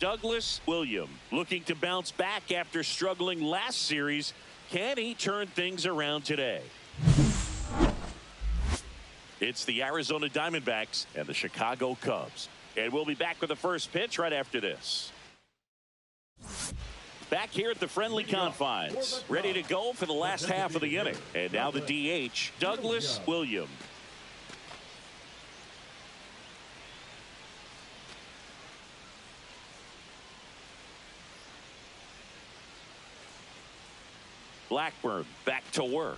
Douglas William looking to bounce back after struggling last series. Can he turn things around today? It's the Arizona Diamondbacks and the Chicago Cubs. And we'll be back with the first pitch right after this. Back here at the friendly confines, ready to go for the last half of the inning. And now the DH, Douglas William. Blackburn back to work.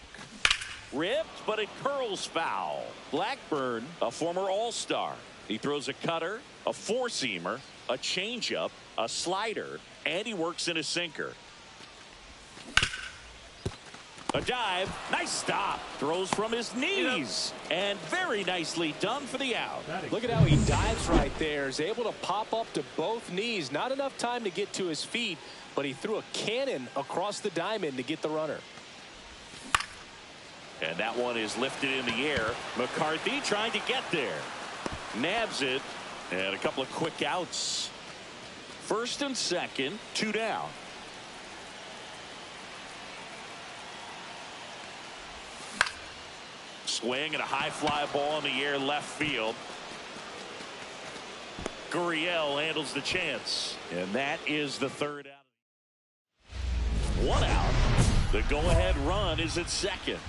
Ripped, but it curls foul. Blackburn, a former All-Star. He throws a cutter, a four-seamer, a changeup, a slider, and he works in a sinker. A dive, nice stop. Throws from his knees, and very nicely done for the out. Look at how he dives right there. Is able to pop up to both knees. Not enough time to get to his feet, but he threw a cannon across the diamond to get the runner. And that one is lifted in the air. McCarthy trying to get there. Nabs it, and a couple of quick outs. First and second, 2 down. Swing and a high fly ball in the air left field. Gurriel handles the chance, and that is the third out. 1 out. The go-ahead run is at second.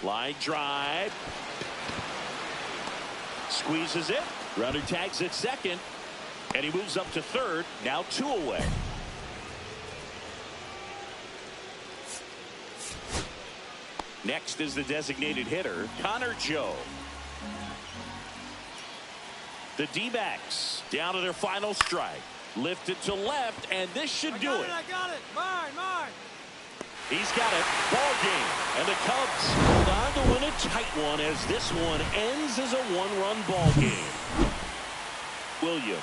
Line drive. Squeezes it. Runner tags at second. And he moves up to third. Now 2 away. Next is the designated hitter, Connor Joe. The D-backs down to their final strike. Lifted to left, and this should do it. I got it. Mine. He's got it. Ball game. And the Cubs hold on to win a tight one as this one ends as a 1-run ball game. William.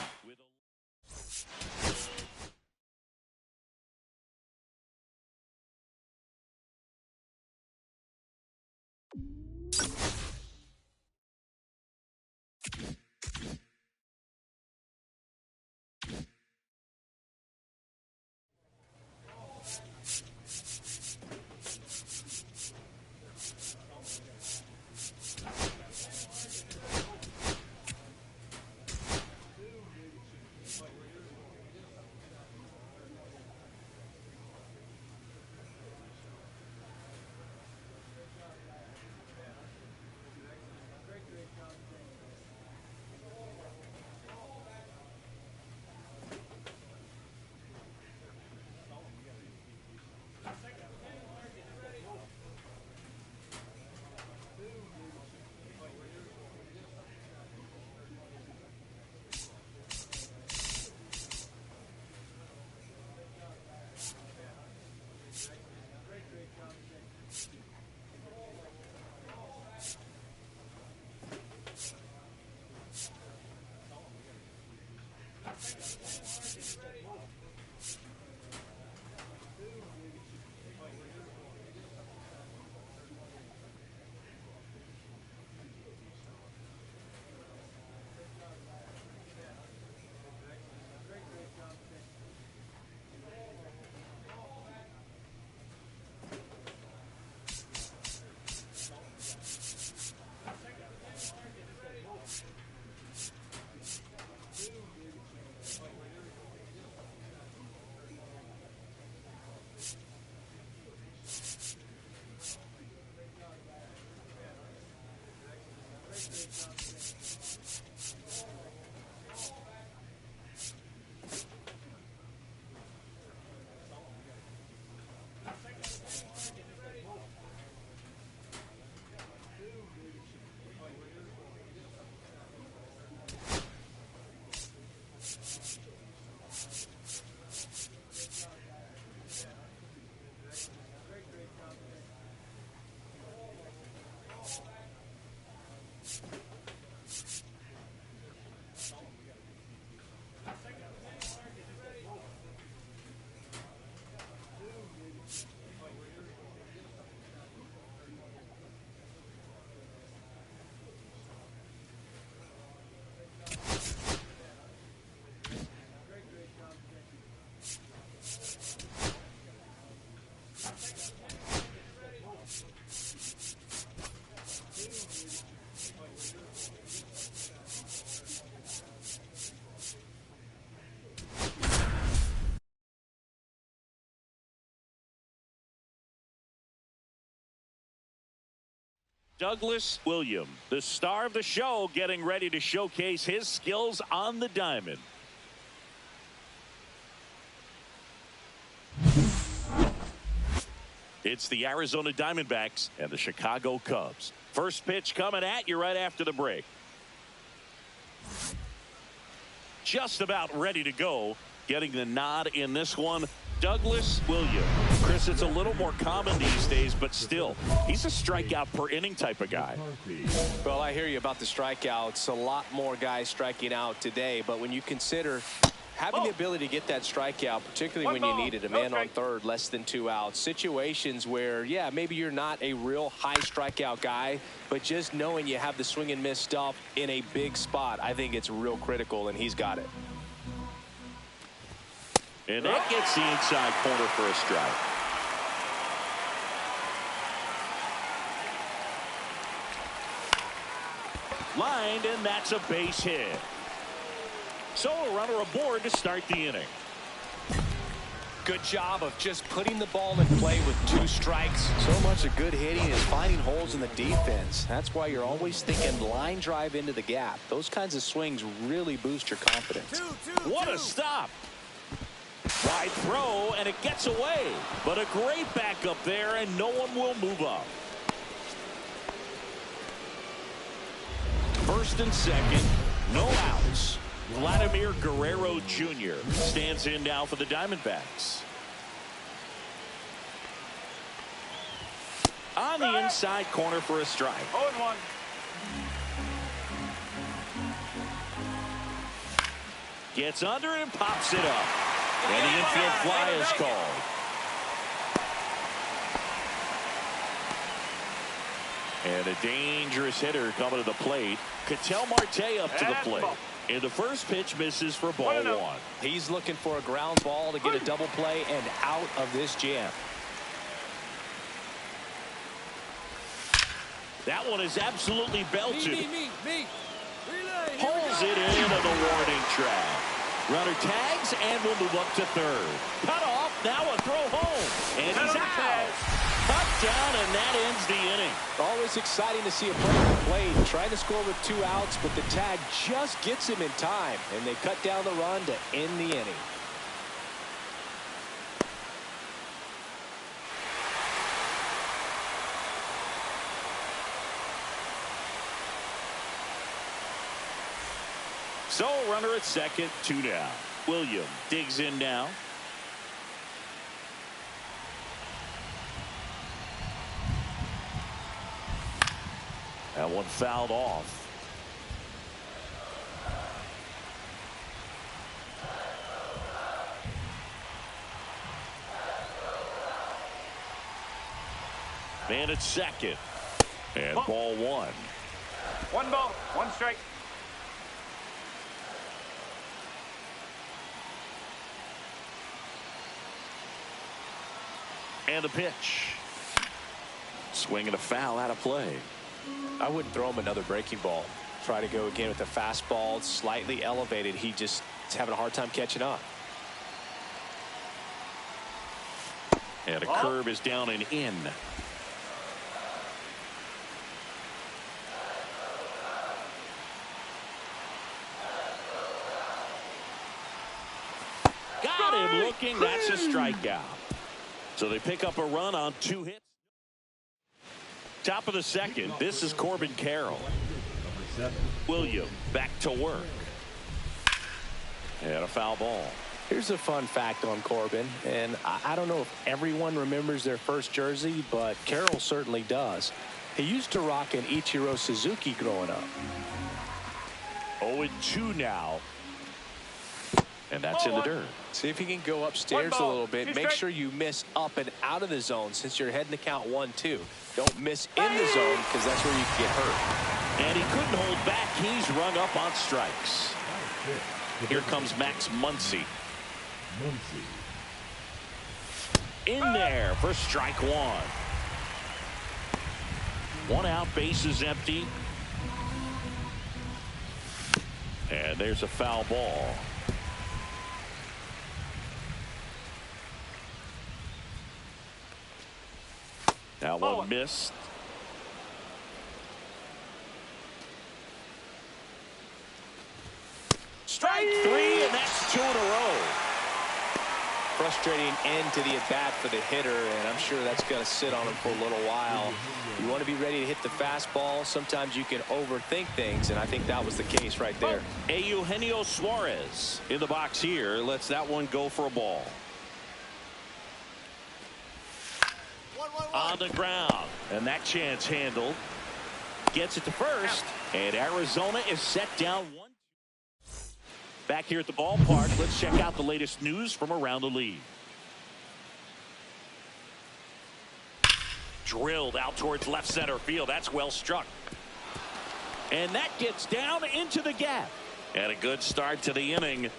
Douglas Williams, the star of the show, getting ready to showcase his skills on the diamond. It's the Arizona Diamondbacks and the Chicago Cubs. First pitch coming at you right after the break. Just about ready to go. Getting the nod in this one, Douglas Williams. Chris, it's a little more common these days, but still, he's a strikeout per inning type of guy. Well, I hear you about the strikeouts. A lot more guys striking out today, but when you consider having the ability to get that strikeout, particularly when you needed a man on third, less than 2 outs, situations where, yeah, maybe you're not a real high strikeout guy, but just knowing you have the swing and miss stuff in a big spot, I think it's real critical, and he's got it. And that gets the inside corner for a strike. Lined, and that's a base hit. So a runner aboard to start the inning. Good job of just putting the ball in play with 2 strikes. So much of good hitting is finding holes in the defense. That's why you're always thinking line drive into the gap. Those kinds of swings really boost your confidence. What a stop. Wide throw, and it gets away. But a great backup there, and no one will move up. First and second, no outs. Vladimir Guerrero Jr. stands in now for the Diamondbacks. On the inside corner for a strike. 0-1. Gets under it and pops it up. And the infield fly is called. And a dangerous hitter coming to the plate. Ketel Marte up to the plate. And the first pitch misses for ball 1. He's looking for a ground ball to get a double play and out of this jam. That one is absolutely belted. Me. Pulls it into the warning track. Runner tags and will move up to third. Cut off. Now a throw home. And he's out. Cut down, and that ends the inning. Always exciting to see a play at the plate. Trying to score with 2 outs, but the tag just gets him in time. And they cut down the run to end the inning. So runner at second, 2 down. Williams digs in now. That one fouled off. Man at second. And ball 1. 1 ball, 1 strike. And a pitch. Swing and a foul out of play. I wouldn't throw him another breaking ball. Try to go again with the fastball, slightly elevated. He just is having a hard time catching up. And a curve is down and in. Got him looking. That's a strikeout. So they pick up a run on 2 hits. Top of the second. This is Corbin Carroll. Williams back to work. And a foul ball. Here's a fun fact on Corbin, and I don't know if everyone remembers their first jersey, but Carroll certainly does. He used to rock an Ichiro Suzuki growing up. 0-2 now. And that's in the dirt. See if you can go upstairs a little bit. Make sure you miss up and out of the zone since you're heading to count 1-2. Don't miss in the zone because that's where you can get hurt. And he couldn't hold back. He's rung up on strikes. Here comes Max Muncy. In there for strike 1. 1 out, base is empty. And there's a foul ball. That one missed. Strike three, and that's 2 in a row. Frustrating end to the at-bat for the hitter, and I'm sure that's going to sit on him for a little while. You want to be ready to hit the fastball. Sometimes you can overthink things, and I think that was the case right there. Eugenio Suarez in the box here. Lets that one go for a ball. On the ground, and that chance handled. Gets it to first, and Arizona is set down 1. Back here at the ballpark, let's check out the latest news from around the league. Drilled out towards left center field. That's well struck. And that gets down into the gap. And a good start to the inning.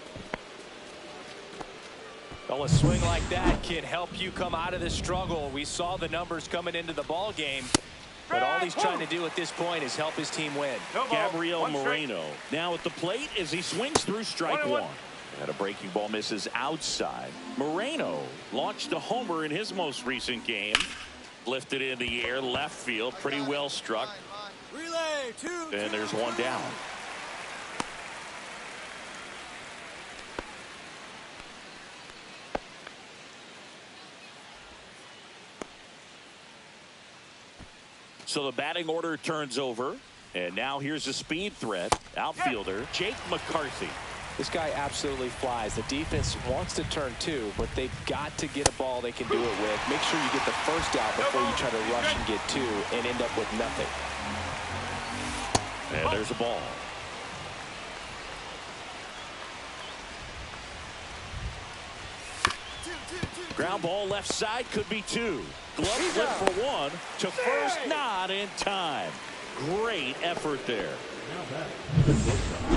Well, a swing like that can help you come out of the struggle. We saw the numbers coming into the ball game. But all he's trying to do at this point is help his team win. Gabriel Moreno now at the plate as he swings through strike one. And a breaking ball misses outside. Moreno launched a homer in his most recent game. Lifted in the air, left field, pretty well struck. And there's one down. So the batting order turns over. And now here's a speed threat. Outfielder Jake McCarthy. This guy absolutely flies. The defense wants to turn too, but they've got to get a ball they can do it with. Make sure you get the first out before you try to rush and get two and end up with nothing. And there's a ball. Ground ball left side, could be two. Glove flip for one. To first, not in time. Great effort there.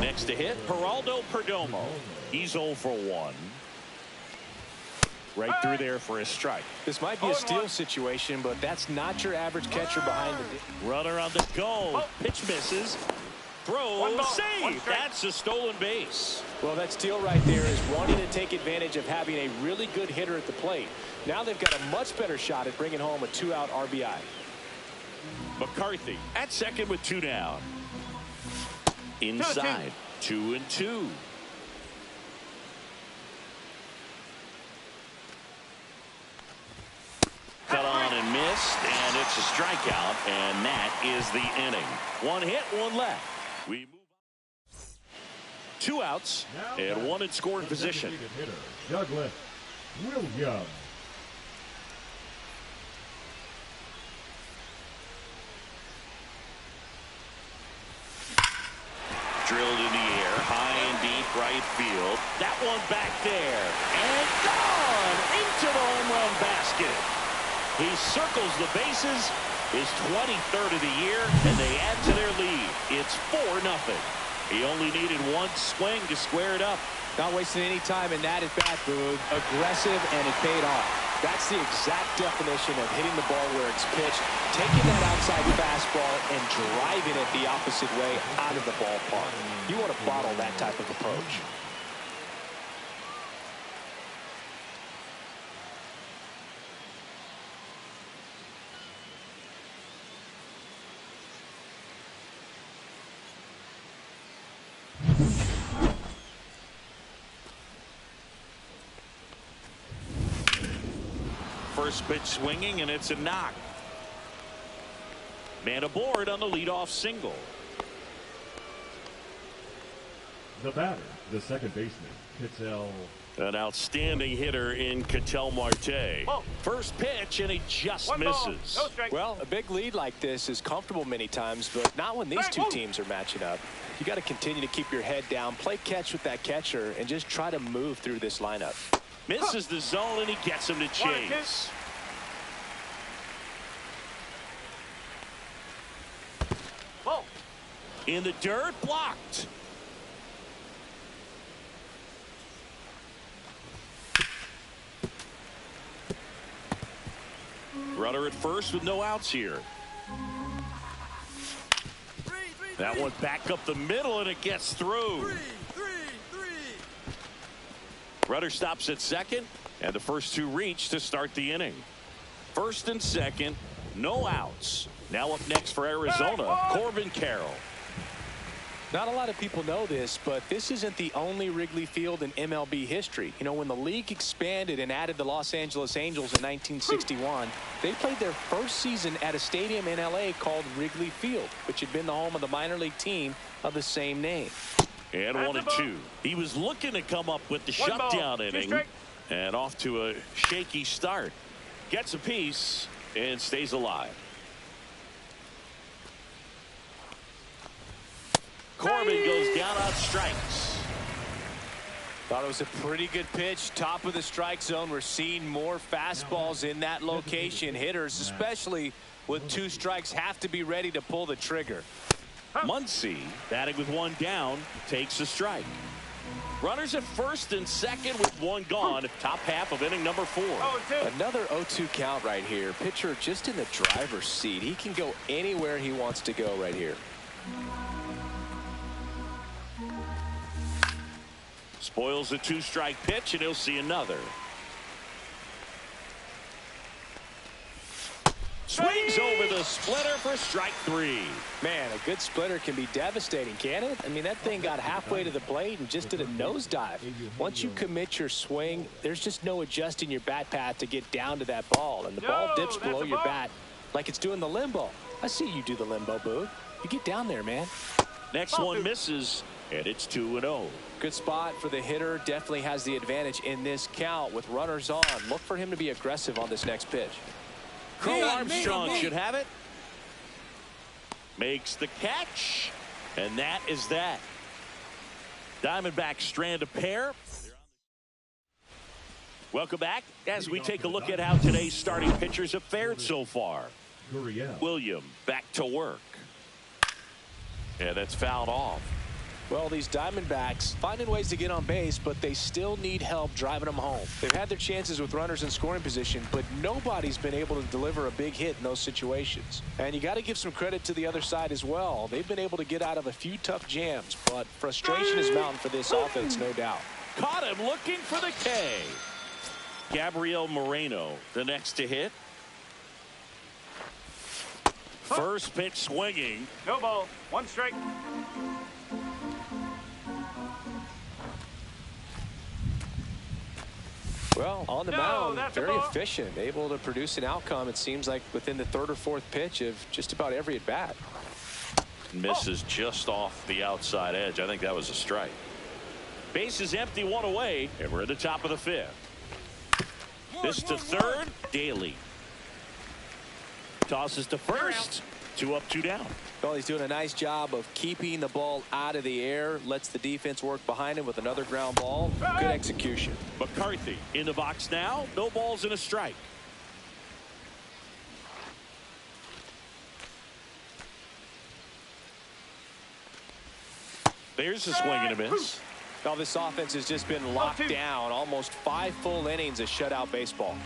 Next to hit, Geraldo Perdomo. He's 0 for 1. Right through there for a strike. This might be a steal situation, but that's not your average catcher behind the runner on the go. Pitch misses. Throw, save. That's a stolen base. Well, that steal right there is wanting to take advantage of having a really good hitter at the plate. Now they've got a much better shot at bringing home a 2-out RBI. McCarthy at second with 2 down. Inside, 2-2. Cut on and missed, and it's a strikeout, and that is the inning. 1 hit, 1 left. We move on. 2 outs and 1 in scoring position. Douglas Williams. Drilled in the air, high and deep right field. That one back there, and gone into the home run basket. He circles the bases, his 23rd of the year, and they add to their lead. It's 4-0. He only needed 1 swing to square it up. Not wasting any time in that at bat, Boog. Aggressive, and it paid off. That's the exact definition of hitting the ball where it's pitched, taking that outside fastball and driving it the opposite way out of the ballpark. You want to bottle that type of approach. First pitch swinging, and it's a knock. Man aboard on the leadoff single. The batter, the second baseman, Ketel. An outstanding hitter in Ketel Marte. First pitch, and he just misses. Well, a big lead like this is comfortable many times, but not when these two teams are matching up. You got to continue to keep your head down, play catch with that catcher, and just try to move through this lineup. Misses the zone, and he gets him to chase. In the dirt, blocked. Runner at first with no outs here. That one back up the middle, and it gets through. Runner stops at second, and the first 2 reach to start the inning. First and second, no outs. Now up next for Arizona, Corbin Carroll. Not a lot of people know this, but this isn't the only Wrigley Field in MLB history. You know, when the league expanded and added the Los Angeles Angels in 1961, they played their first season at a stadium in L.A. called Wrigley Field, which had been the home of the minor league team of the same name. And 1-2. He was looking to come up with the shutdown inning, and off to a shaky start. Gets a piece and stays alive. Corbin goes down on strikes. Thought it was a pretty good pitch. Top of the strike zone. We're seeing more fastballs in that location. Hitters, especially with 2 strikes, have to be ready to pull the trigger. Muncy, batting with 1 down, takes a strike. Runners at first and second with 1 gone. Top half of inning number 4. Another 0-2 count right here. Pitcher just in the driver's seat. He can go anywhere he wants to go right here. Spoils a 2-strike pitch, and he'll see another. Swings over the splitter for strike 3. Man, a good splitter can be devastating, can't it? I mean, that thing got halfway to the plate and just did a nosedive. Once you commit your swing, there's just no adjusting your bat path to get down to that ball. And the ball dips below your bat like it's doing the limbo. I see you do the limbo, Boo. You get down there, man. Next one misses, and it's 2-0. Good spot for the hitter. Definitely has the advantage in this count with runners on. Look for him to be aggressive on this next pitch. Crow Armstrong should have it. Makes the catch, and that is that. Diamondbacks strand a pair. Welcome back as we take a look at how today's starting pitchers have fared so far. William back to work. And that's fouled off. Well, these Diamondbacks finding ways to get on base, but they still need help driving them home. They've had their chances with runners in scoring position, but nobody's been able to deliver a big hit in those situations. And you got to give some credit to the other side as well. They've been able to get out of a few tough jams, but frustration is mounting for this offense, no doubt. Caught him looking for the K. Gabriel Moreno, the next to hit. First pitch swinging. No ball. 1 strike. Well, on the mound, very efficient, able to produce an outcome, it seems like, within the 3rd or 4th pitch of just about every at-bat. Misses just off the outside edge. I think that was a strike. Base is empty, 1 away, and we're at the top of the 5th. This to third, Daly. Tosses to first. 2 up, 2 down. Well, he's doing a nice job of keeping the ball out of the air. Lets the defense work behind him with another ground ball. Good execution. McCarthy in the box now. No balls and a strike. There's a swing and a miss. Well, this offense has just been locked down. Almost 5 full innings of shutout baseball.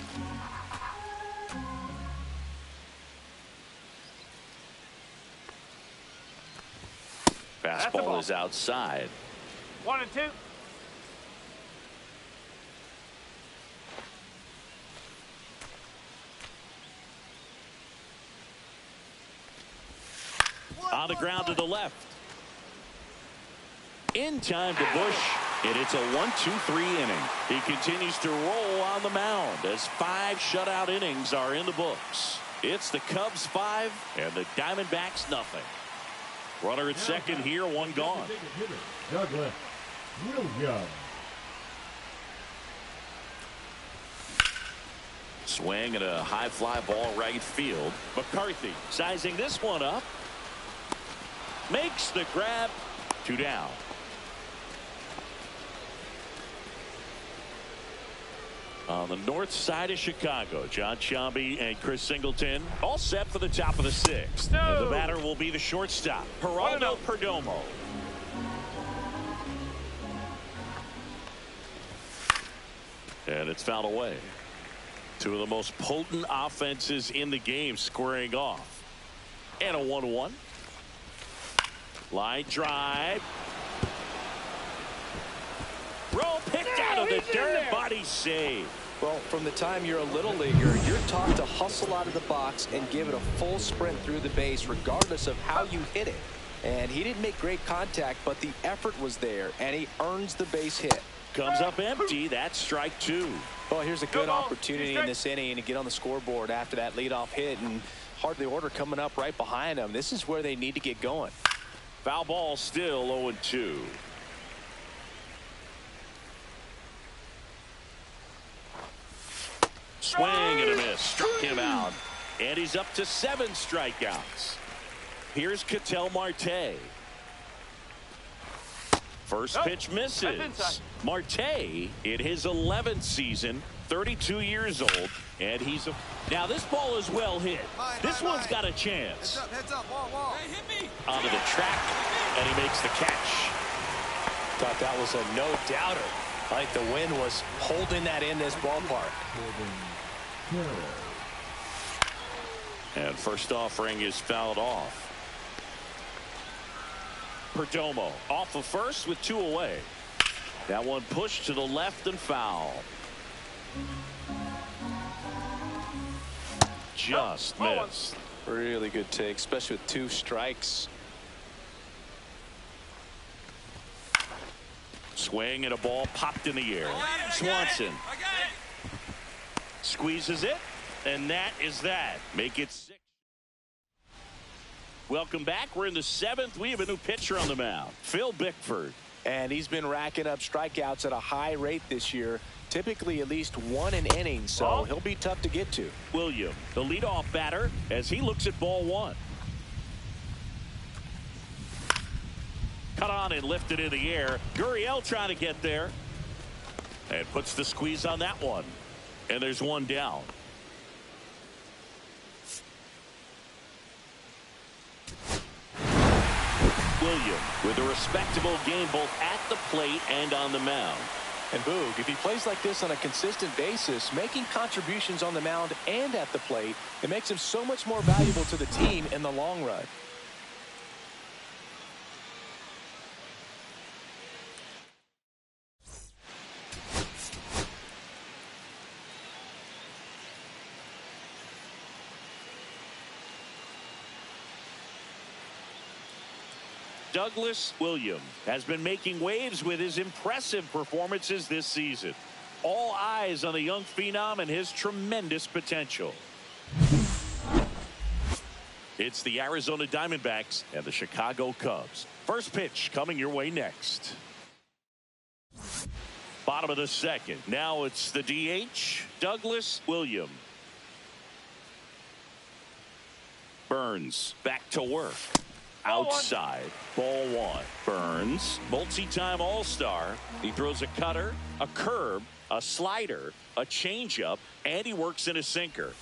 Fastball is outside. 1-2. On the ground to the left. In time to Bush, and it's a 1-2-3 inning. He continues to roll on the mound as 5 shutout innings are in the books. It's the Cubs 5 and the Diamondbacks nothing. Runner at second here, 1 gone. Douglas Williams. Swing and a high fly ball right field. McCarthy sizing this one up. Makes the grab. 2 down. On the north side of Chicago, John Sciambi and Chris Singleton all set for the top of the 6th. And the batter will be the shortstop, Geraldo Perdomo. And it's fouled away. 2 of the most potent offenses in the game squaring off. And a 1-1. Line drive. Roll picked out of the dirt. Body save. Well, from the time you're a little leaguer, you're taught to hustle out of the box and give it a full sprint through the base regardless of how you hit it. And he didn't make great contact, but the effort was there, and he earns the base hit. Comes up empty. That's strike 2. Well, here's a good opportunity in this inning to get on the scoreboard after that leadoff hit, and hardly order coming up right behind them. This is where they need to get going. Foul ball, still 0-2. Swing and a miss. Struck him out. And he's up to 7 strikeouts. Here's Ketel Marte. First pitch misses. Marte in his 11th season, 32 years old, and he's now this ball is well hit. This one's got a chance. Heads up, wall. Hey, hit me. Onto the track, and he makes the catch. Thought that was a no-doubter. I think the wind was holding that in this ballpark. And first offering is fouled off. Perdomo off of first with 2 away. That one pushed to the left and foul. Just missed. Really good take, especially with 2 strikes. Swing and a ball popped in the air. Swanson squeezes it, and that is that. Make it 6. Welcome back. We're in the 7th. We have a new pitcher on the mound, Phil Bickford. And he's been racking up strikeouts at a high rate this year, typically at least 1 an inning, so he'll be tough to get to. William, the leadoff batter, as he looks at ball 1. Cut on and lifted in the air. Gurriel trying to get there. And puts the squeeze on that one. And there's 1 down. William with a respectable game both at the plate and on the mound. And Boog, if he plays like this on a consistent basis, making contributions on the mound and at the plate, it makes him so much more valuable to the team in the long run. Douglas Williams has been making waves with his impressive performances this season. All eyes on the young phenom and his tremendous potential. It's the Arizona Diamondbacks and the Chicago Cubs. First pitch coming your way next. Bottom of the 2nd. Now it's the DH, Douglas Williams. Burns back to work. Outside, ball 1. Burns, multi-time all-star. He throws a cutter, a curve, a slider, a changeup, and he works in a sinker.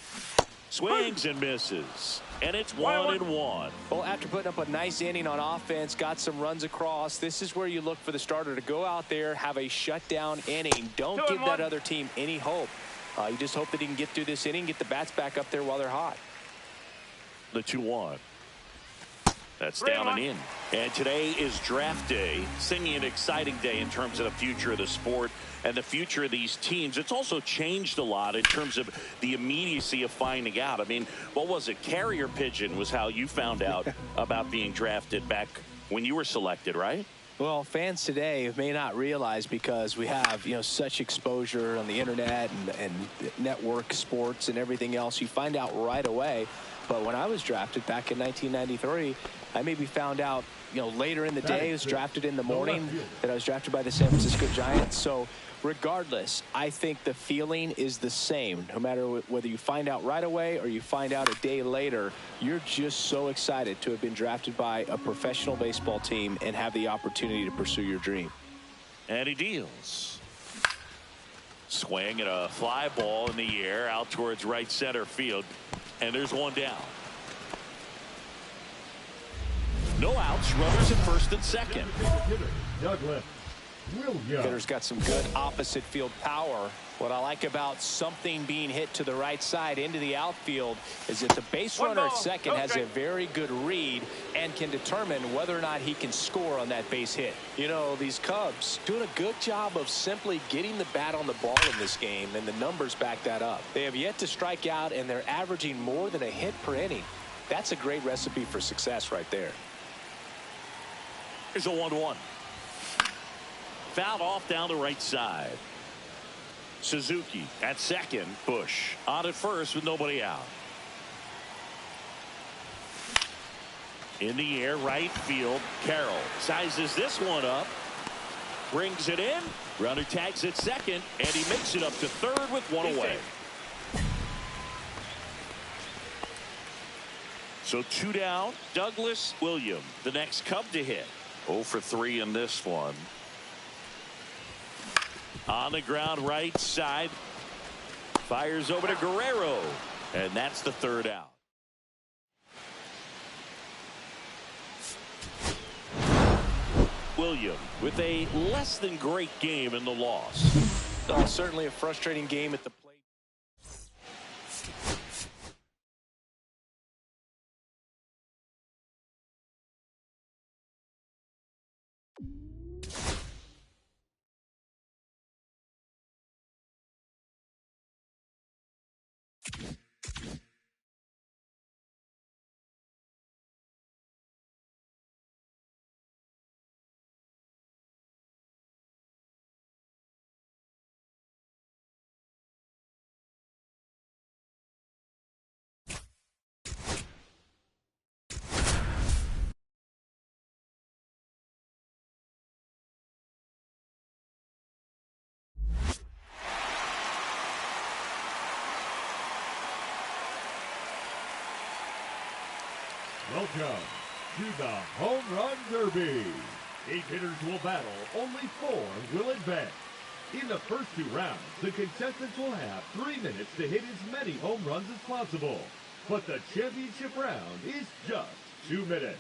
Swings and misses, and it's 1-1. Well, after putting up a nice inning on offense, got some runs across, this is where you look for the starter to go out there, have a shutdown inning. Don't give that other team any hope. You just hope that he can get through this inning, get the bats back up there while they're hot. The 2-1. That's down and in. And today is draft day. Singing an exciting day in terms of the future of the sport and the future of these teams. It's also changed a lot in terms of the immediacy of finding out. I mean, what was it? Carrier pigeon was how you found out about being drafted back when you were selected, right? Well, fans today may not realize, because we have, such exposure on the internet and network sports and everything else. You find out right away. But when I was drafted back in 1993, I maybe found out, later in the day. I was drafted in the morning that I was drafted by the San Francisco Giants. So regardless, I think the feeling is the same. No matter whether you find out right away or you find out a day later, you're just so excited to have been drafted by a professional baseball team and have the opportunity to pursue your dream. And he deals. Swing and a fly ball in the air out towards right center field. And there's 1 down. No outs, runners at first and second. Douglas Williams. Hitter's got some good opposite field power. What I like about something being hit to the right side into the outfield is that the base runner at second has a very good read and can determine whether or not he can score on that base hit. These Cubs doing a good job of simply getting the bat on the ball in this game, and the numbers back that up. They have yet to strike out, and they're averaging more than a hit per inning. That's a great recipe for success right there. Here's a 1-1. Fouled off down the right side. Suzuki at second. Bush on at first with nobody out. In the air, right field. Carroll sizes this one up. Brings it in. Runner tags at second, and he makes it up to third with one away. So 2 down. Douglas Williams, the next Cub to hit. 0 for 3 in this one. On the ground, right side. Fires over to Guerrero, and that's the 3rd out. Williams with a less than great game in the loss. Certainly a frustrating game at the plate. Welcome to the Home Run Derby. 8 hitters will battle, only 4 will advance. In the first 2 rounds, the contestants will have 3 minutes to hit as many home runs as possible. But the championship round is just 2 minutes.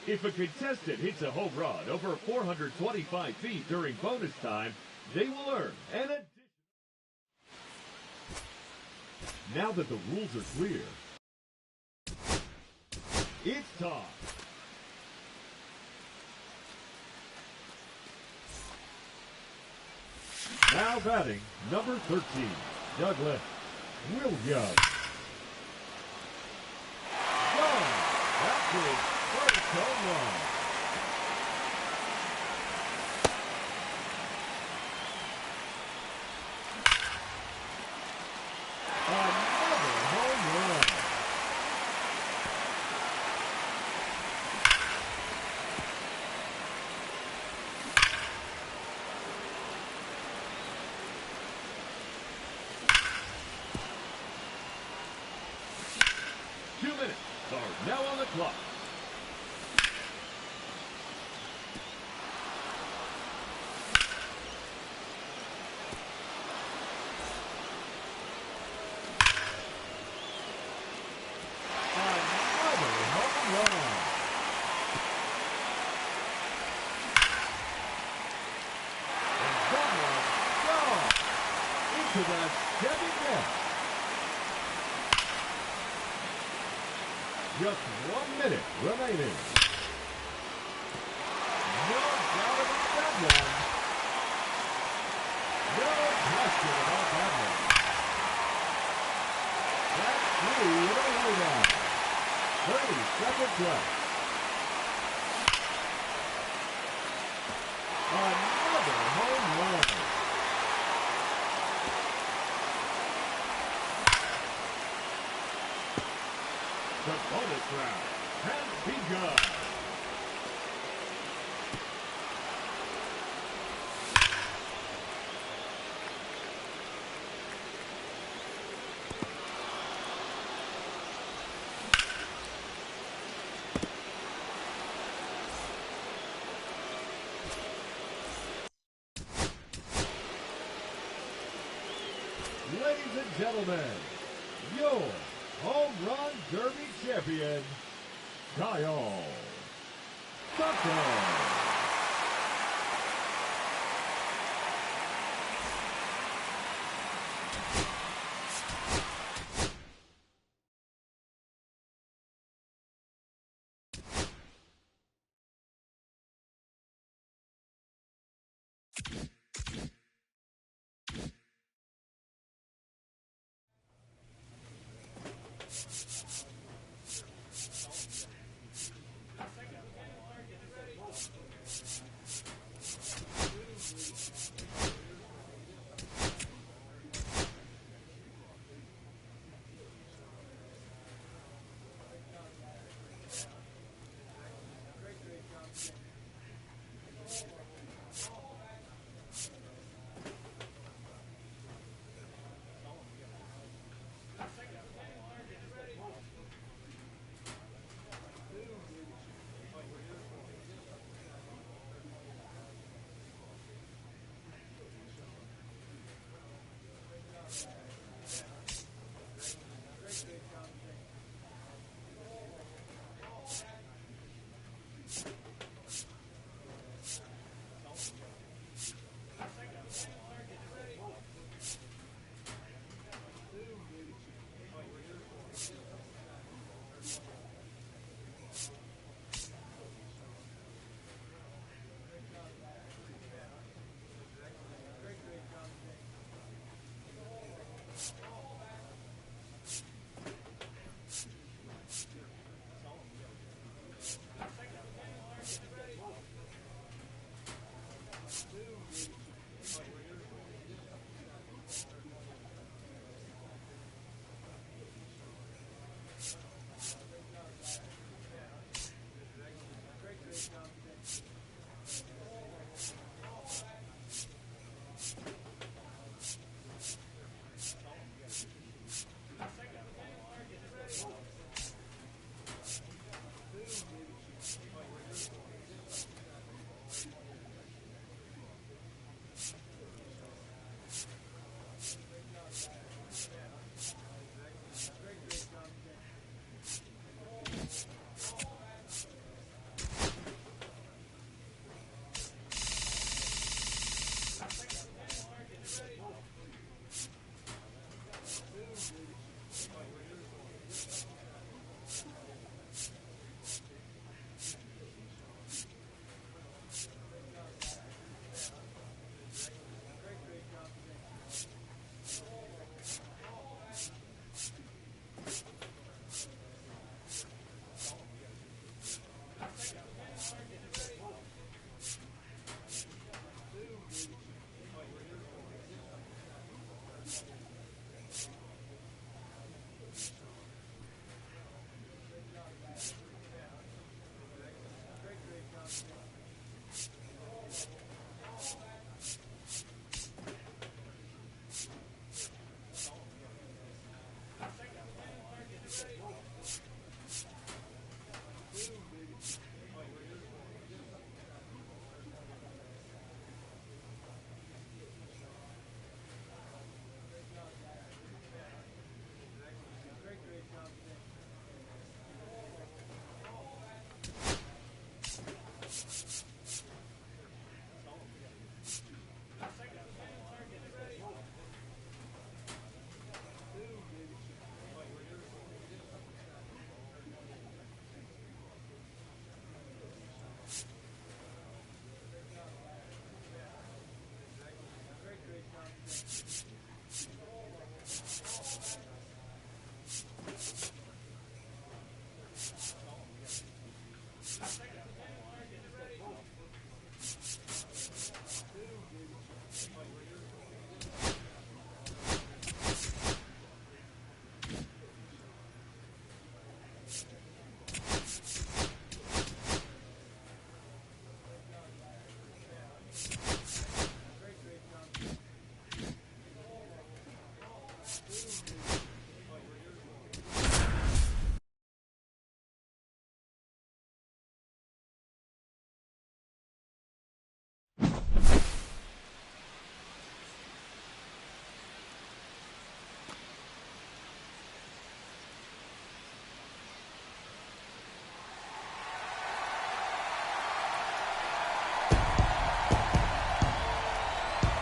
If a contestant hits a home run over 425 feet during bonus time, they will earn an additional. Now that the rules are clear, it's time. Now batting, number 13, Douglas Williams. That's his first home run. Another home run. Now on the clock. Another home run. And that one gone into the second net. Just 1 minute remaining. No doubt about that one. No question about that one. That's 3 in a row now. 30 seconds left. Another home run. The bonus round has begun. Ladies and gentlemen, your Home Run Derby champion, Kyle Tucker.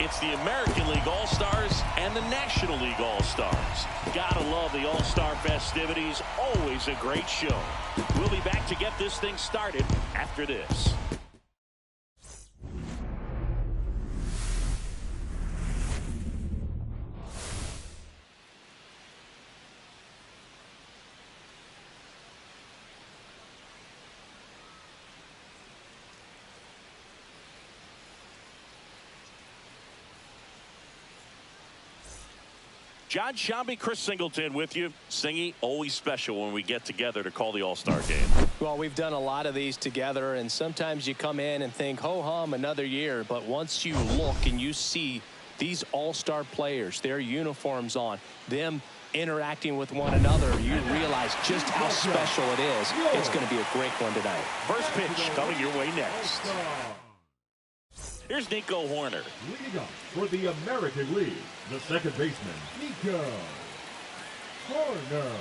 It's the American League All-Stars and the National League All-Stars. Gotta love the All-Star festivities. Always a great show. We'll be back to get this thing started after this. John Shambi, Chris Singleton with you. Singy, always special when we get together to call the All-Star game. Well, we've done a lot of these together, and sometimes you come in and think, ho-hum, another year. But once you look and you see these All-Star players, their uniforms on, them interacting with one another, you realize just how special it is. It's going to be a great one tonight. First pitch coming your way next. Here's Nico Hoerner. Leading up for the American League, the second baseman, Nico Hoerner.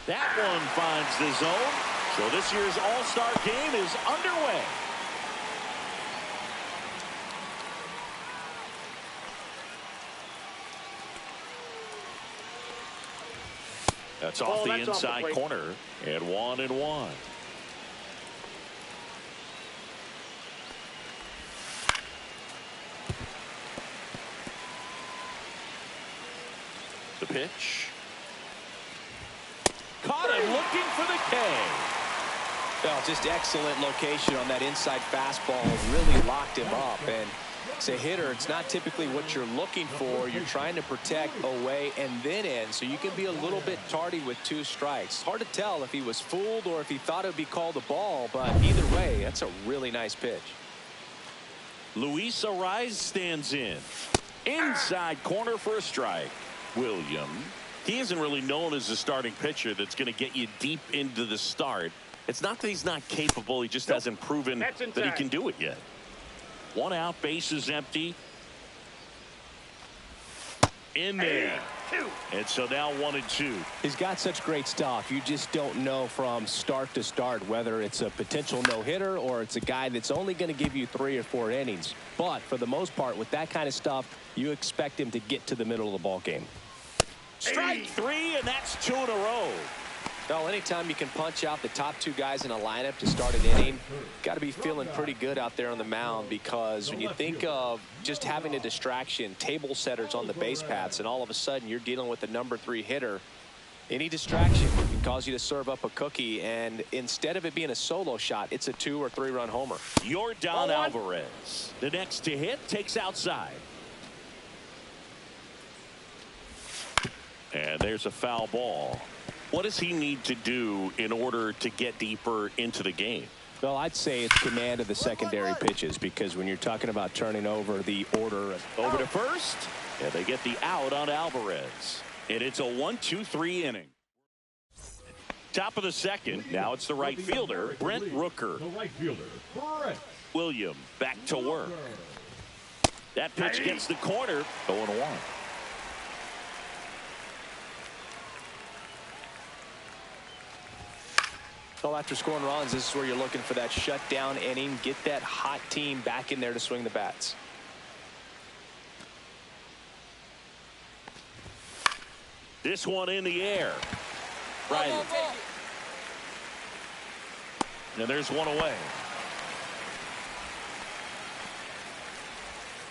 That one finds the zone. So this year's All-Star game is underway. That's off the inside corner. And 1-1. The pitch. Caught him looking for the K. Well, just excellent location on that inside fastball. Really locked him up. And as a hitter, it's not typically what you're looking for. You're trying to protect away and then in. So you can be a little bit tardy with 2 strikes. Hard to tell if he was fooled or if he thought it would be called a ball. But either way, that's a really nice pitch. Luis Ariz stands in. Inside corner for a strike. William. He isn't really known as a starting pitcher that's going to get you deep into the start. It's not that he's not capable. He just hasn't proven that he can do it yet. 1 out, base is empty. In there. And so now 1-2. He's got such great stuff. You just don't know from start to start whether it's a potential no-hitter or it's a guy that's only going to give you 3 or 4 innings. But for the most part, with that kind of stuff, you expect him to get to the middle of the ball game. Strike 3, and that's 2 in a row. Well, anytime you can punch out the top 2 guys in a lineup to start an inning, got to be feeling pretty good out there on the mound, because when you think of just having a distraction, table setters on the base paths, and all of a sudden you're dealing with the number 3 hitter, any distraction can cause you to serve up a cookie, and instead of it being a solo shot, it's a 2 or 3 run homer. Yordan Alvarez, the next to hit, takes outside. And there's a foul ball. What does he need to do in order to get deeper into the game? Well, I'd say it's command of the secondary pitches, because when you're talking about turning over the order. Over to first, and they get the out on Alvarez. And it's a 1-2-3 inning. Top of the second, now it's the right fielder, Brent Rooker. The right fielder, Brent William back to work. That pitch gets the corner, 0-1. Well, after scoring runs, this is where you're looking for that shutdown inning. Get that hot team back in there to swing the bats. This one in the air. Right. And there's one away.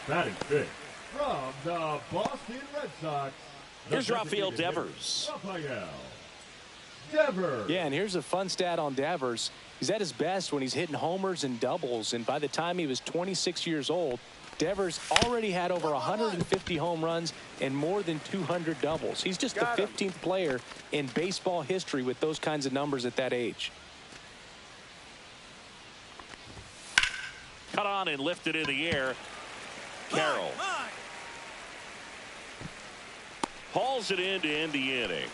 batting fifth from the Boston Red Sox. Here's Rafael Devers. Rafael Devers. Yeah, and here's a fun stat on Devers. He's at his best when he's hitting homers and doubles, and by the time he was 26 years old, Devers already had over 150 home runs and more than 200 doubles. He's just the 15th player in baseball history with those kinds of numbers at that age. Cut on and lifted in the air. Carroll. hauls it in to end the inning.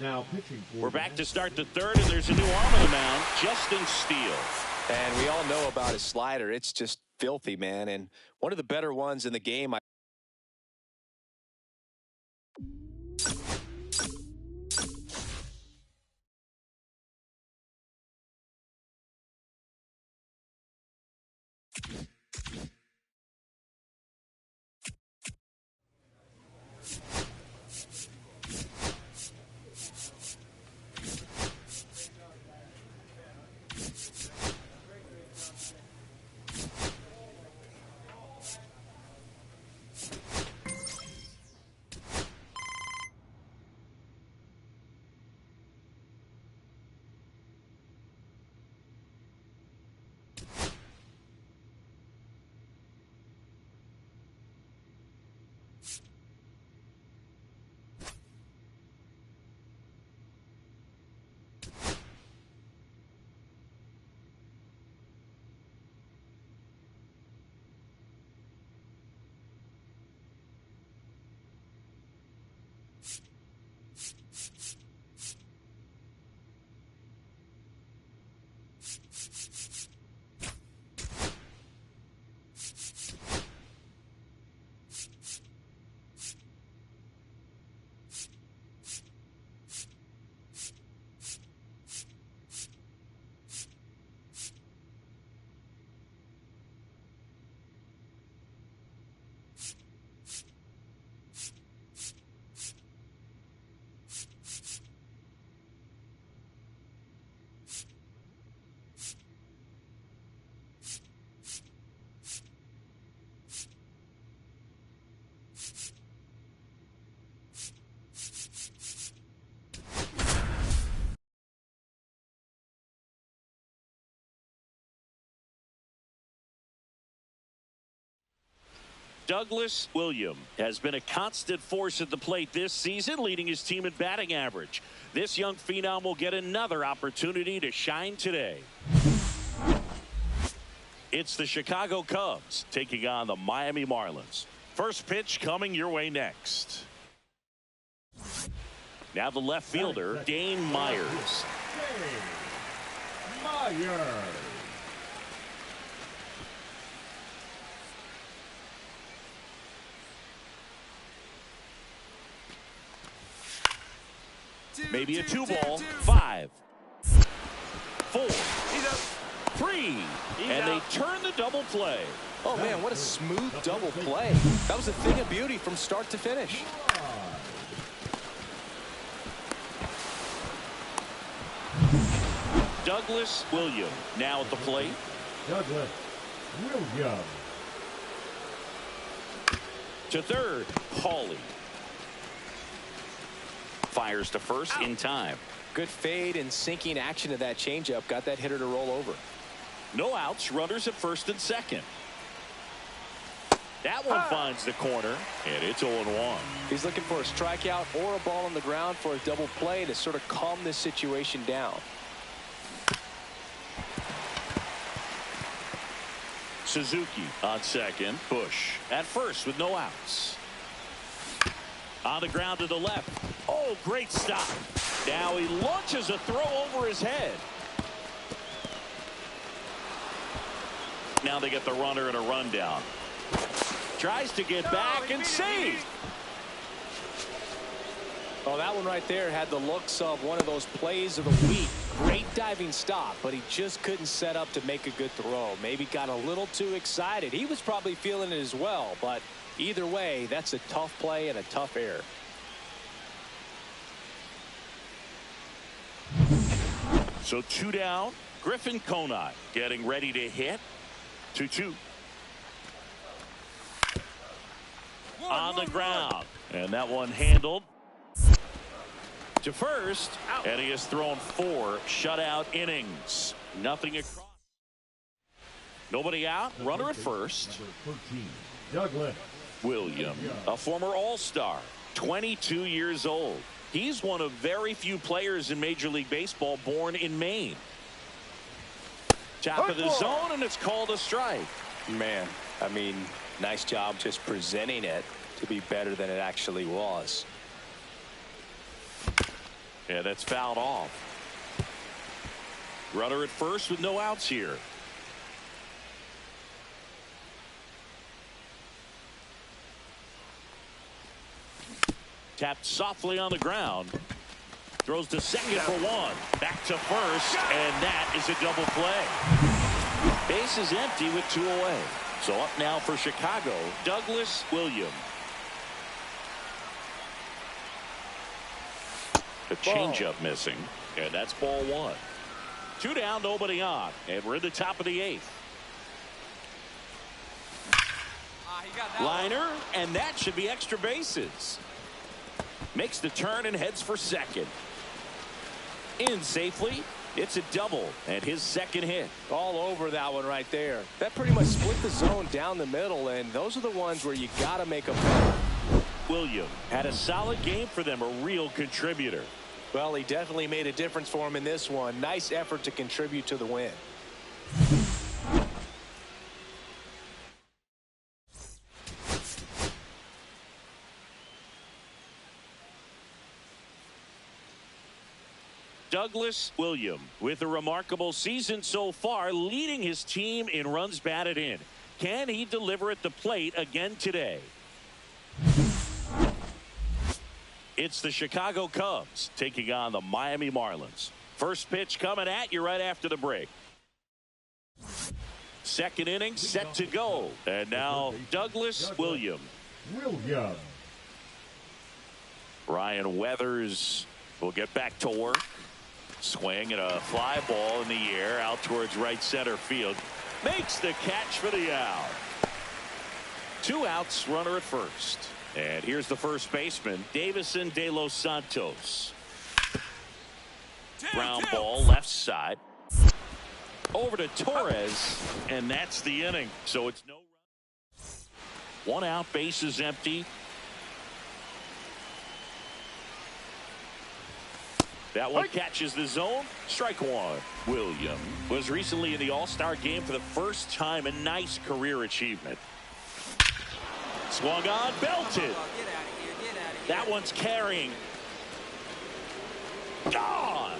Now pitching for We're back to start the third, and there's a new arm on the mound, Justin Steele. And we all know about his slider. It's just filthy, man. And one of the better ones in the game. Douglas William has been a constant force at the plate this season, leading his team in batting average. This young phenom will get another opportunity to shine today. It's the Chicago Cubs taking on the Miami Marlins. First pitch coming your way next. Now the left fielder, Dane Myers. Myers. Maybe a 2-ball. 5, 4, 3, and they turn the double play. Oh, man, what a smooth double play. That was a thing of beauty from start to finish. Douglas William now at the plate. Douglas William. To third, Hawley. Fires to first in time. Good fade and sinking action of that changeup. Got that hitter to roll over. No outs, runners at first and second. That one finds the corner, and it's 0-1. He's looking for a strikeout or a ball on the ground for a double play to sort of calm this situation down. Suzuki on second. Bush at first with no outs. On the ground to the left. Oh, great stop. Now he launches a throw over his head. Now they get the runner and a rundown. Tries to get back and saved. Oh, that one right there had the looks of one of those plays of the week. Great diving stop, but he just couldn't set up to make a good throw. Maybe got a little too excited. He was probably feeling it as well, but either way, that's a tough play and a tough error. So 2 down. Griffin Conine getting ready to hit. 2-2. On the ground. And that one handled to first. And he has thrown 4 shutout innings. Nothing across. Nobody out. Runner at first. Number 13, Douglas William, a former All-Star, 22 years old. He's one of very few players in Major League Baseball born in Maine. Top of the zone, and it's called a strike. Man, I mean, nice job just presenting it to be better than it actually was. And that's fouled off. Runner at first with no outs here. Tapped softly on the ground. Throws to second for one. Back to first, and that is a double play. Base is empty with 2 away. So up now for Chicago, Douglas Williams. A changeup missing, and that's ball 1. 2 down, nobody on, and we're in the top of the 8th. Liner, and that should be extra bases. Makes the turn and heads for second. In safely. It's a double and his second hit. All over that one right there. That pretty much split the zone down the middle, and those are the ones where you got to make a play. William had a solid game for them, a real contributor. Well, he definitely made a difference for him in this one. Nice effort to contribute to the win. Douglas Williams with a remarkable season so far, leading his team in runs batted in. Can he deliver at the plate again today? It's the Chicago Cubs taking on the Miami Marlins. First pitch coming at you right after the break. Second inning set to go. And now Douglas Williams. Ryan Weathers will get back to work. Swing and a fly ball in the air out towards right center field. Makes the catch for the out. 2 outs, runner at first. And here's the first baseman, Davison De Los Santos. Ground ball left side. Over to Torres, and that's the inning. So it's no run. 1 out, base is empty. That one catches the zone. Strike 1. Williams was recently in the All-Star game for the first time. A nice career achievement. Swung on, belted. That one's carrying. Gone.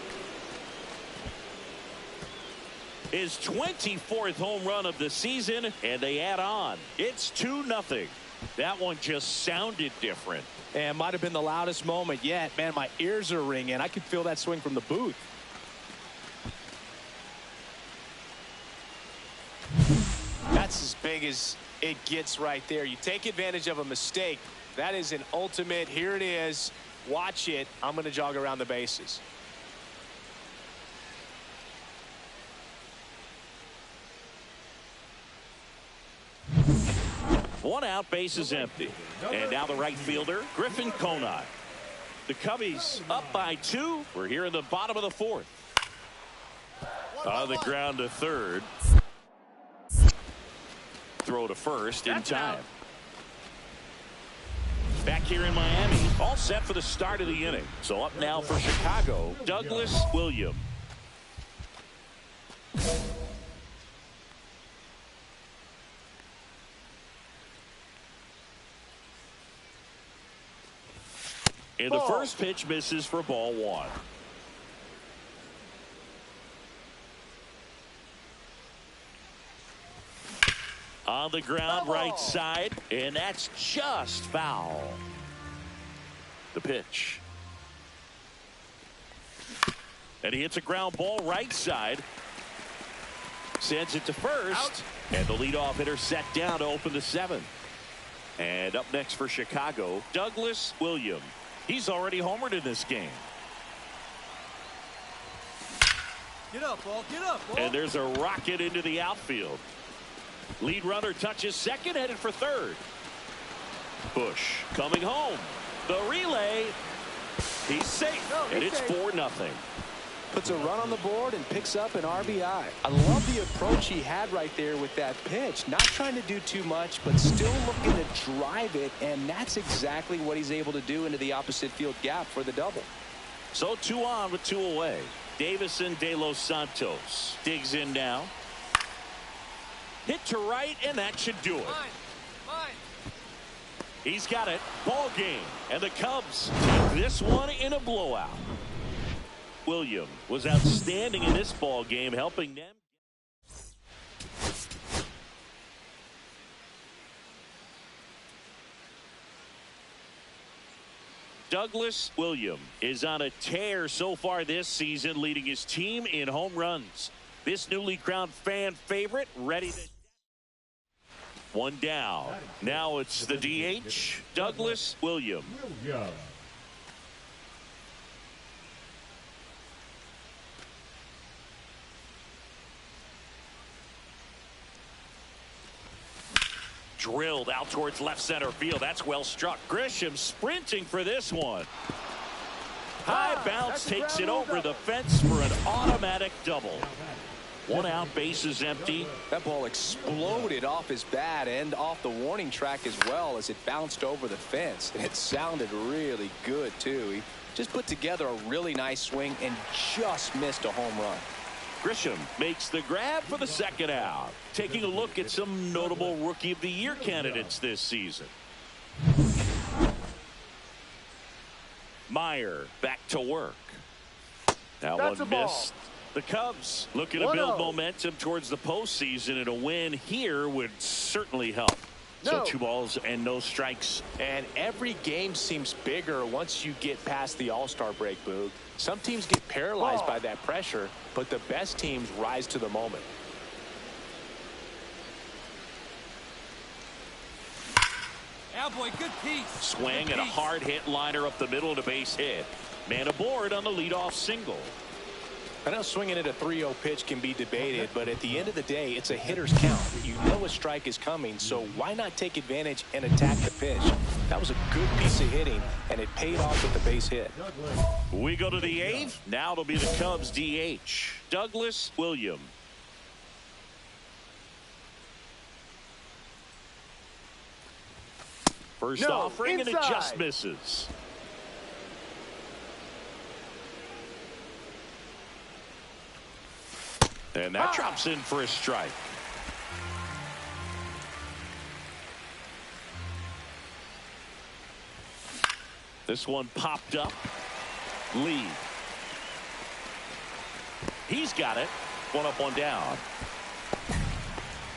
His 24th home run of the season, and they add on. It's 2-0. That one just sounded different. And might have been the loudest moment yet. Man, my ears are ringing. I could feel that swing from the booth. That's as big as it gets right there. You take advantage of a mistake. That is an ultimate. Here it is. Watch it. I'm going to jog around the bases. One out, base is empty. And now the right fielder, Griffin Conine. The Cubbies up by 2. We're here in the bottom of the 4th. On the ground to third. Throw to first in time. Back here in Miami, all set for the start of the inning. So up now for Chicago, Douglas Williams. And the first pitch misses for ball 1. On the ground, right side, and that's just foul. The pitch. And he hits a ground ball right side. Sends it to first. And the leadoff hitter set down to open the 7th. And up next for Chicago, Douglas Williams. He's already homered in this game. Get up, ball. Get up, ball. And there's a rocket into the outfield. Lead runner touches second, headed for third. Bush coming home. The relay. He's safe. And it's 4-0. Puts a run on the board and picks up an RBI. I love the approach he had right there with that pitch. Not trying to do too much, but still looking to drive it, and that's exactly what he's able to do into the opposite field gap for the double. So 2 on with 2 away. Davison De Los Santos digs in now. Hit to right, and that should do it. He's got it. Ball game. And the Cubs take this one in a blowout. William was outstanding in this ball game, helping them. Douglas William is on a tear so far this season, leading his team in home runs. This newly crowned fan favorite ready to... One down. Now it's the DH, Douglas William. Drilled out towards left center field. That's well struck. Grisham sprinting for this one. High bounce takes it over the fence for an automatic double. One out, base is empty. That ball exploded off his bat and off the warning track as well as it bounced over the fence. And it sounded really good, too. He just put together a really nice swing and just missed a home run. Grisham makes the grab for the second out. Taking a look at some notable Rookie of the Year candidates this season. Meyer back to work. That one missed. The Cubs looking to build momentum towards the postseason, and a win here would certainly help. So 2 balls and no strikes. And every game seems bigger once you get past the All-Star break, Boog. Some teams get paralyzed by that pressure, but the best teams rise to the moment. Yeah, boy, good piece. Swing and a hard hit liner up the middle and a base hit. Man aboard on the leadoff single. I know swinging at a 3-0 pitch can be debated, but at the end of the day, it's a hitter's count. You know a strike is coming, so why not take advantage and attack the pitch? That was a good piece of hitting, and it paid off with the base hit. We go to the 8th. Now it'll be the Cubs DH, Douglas William. First offering, and it just misses. And that drops in for a strike. This one popped up. Lee. He's got it. One up, one down.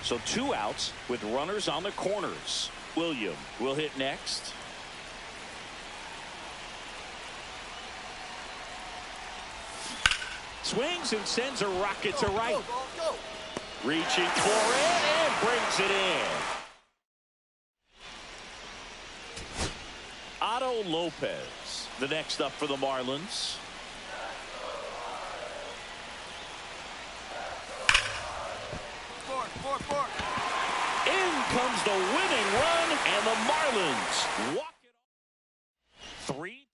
So 2 outs with runners on the corners. William will hit next. Swings and sends a rocket to right. Reaching for it and brings it in. Otto Lopez, the next up for the Marlins. In comes the winning run, and the Marlins walk it off. 3.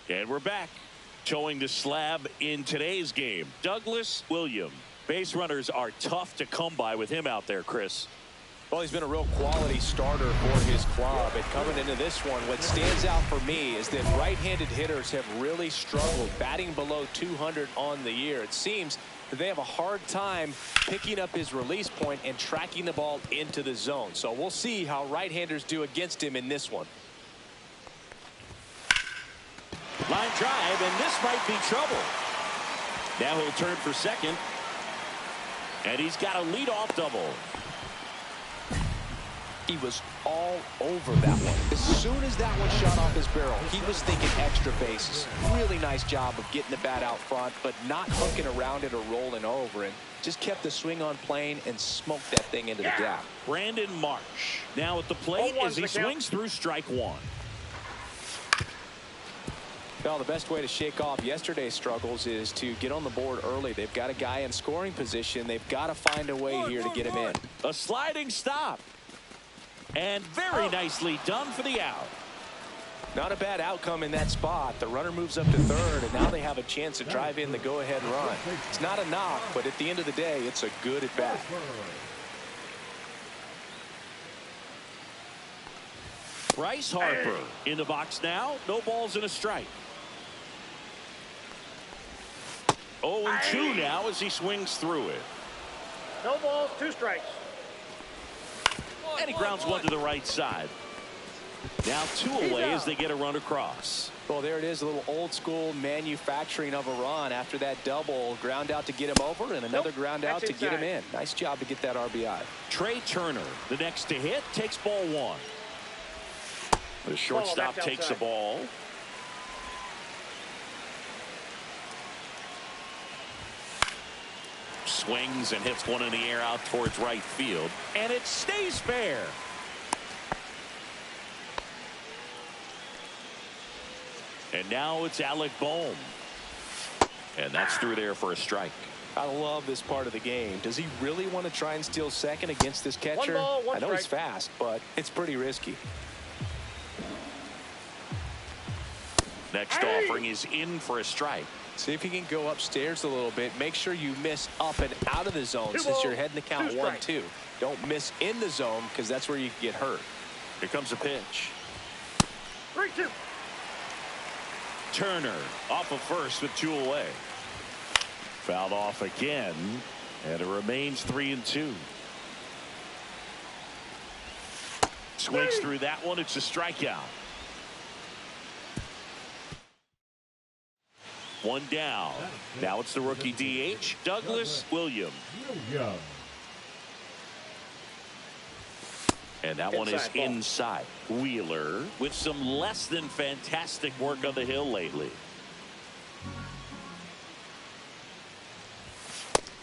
And we're back. Towing the slab in today's game, Douglas Williams. Base runners are tough to come by with him out there, Chris. Well, he's been a real quality starter for his club. And coming into this one, what stands out for me is that right-handed hitters have really struggled, batting below 200 on the year. It seems that they have a hard time picking up his release point and tracking the ball into the zone. So we'll see how right-handers do against him in this one. Line drive, and this might be trouble. Now he'll turn for second. And he's got a leadoff double. He was all over that one. As soon as that one shot off his barrel, he was thinking extra bases. Really nice job of getting the bat out front, but not hooking around it or rolling over it. Just kept the swing on plane and smoked that thing into the gap. Brandon Marsh now at the plate as he swings through strike one. Well, the best way to shake off yesterday's struggles is to get on the board early. They've got a guy in scoring position. They've got to find a way here to get him in. A sliding stop. And very nicely done for the out. Not a bad outcome in that spot. The runner moves up to third, and now they have a chance to drive in the go-ahead run. It's not a knock, but at the end of the day, it's a good at-bat. Bryce Harper in the box now. No balls and a strike. 0-2 now as he swings through it. No balls, 2 strikes. And he grounds one to the right side. Now 2 away as they get a run across. Well, there it is, a little old school manufacturing of a run after that double. Ground out to get him over and another ground out to get him in. Nice job to get that RBI. Trey Turner, the next to hit, takes ball 1. The shortstop takes the ball. Swings and hits one in the air out towards right field. And it stays fair. And now it's Alec Bohm. And that's through there for a strike. I love this part of the game. Does he really want to try and steal second against this catcher? 1 ball, 1 I know strike. he's fast, but it's pretty risky. Next offering is in for a strike. See if he can go upstairs a little bit. Make sure you miss up and out of the zone 2 since you're balls, heading to count 1-2. Don't miss in the zone because that's where you can get hurt. Here comes a pitch. 3-2. Turner off of first with 2 away. Fouled off again, and it remains 3-2. Swings through that one. It's a strikeout. 1 down. Now it's the rookie DH, Douglas Williams. And that one is inside. Wheeler with some less than fantastic work on the hill lately.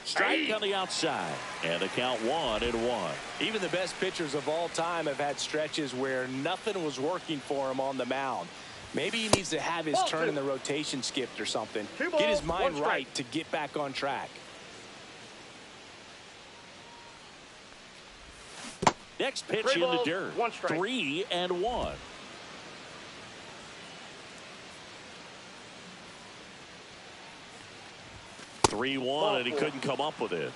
Strike on the outside. And the count 1-1. Even the best pitchers of all time have had stretches where nothing was working for him on the mound. Maybe he needs to have his turn in the rotation skipped or something. Get his mind right to get back on track. Next pitch in the dirt. 3-1. And he couldn't come up with it.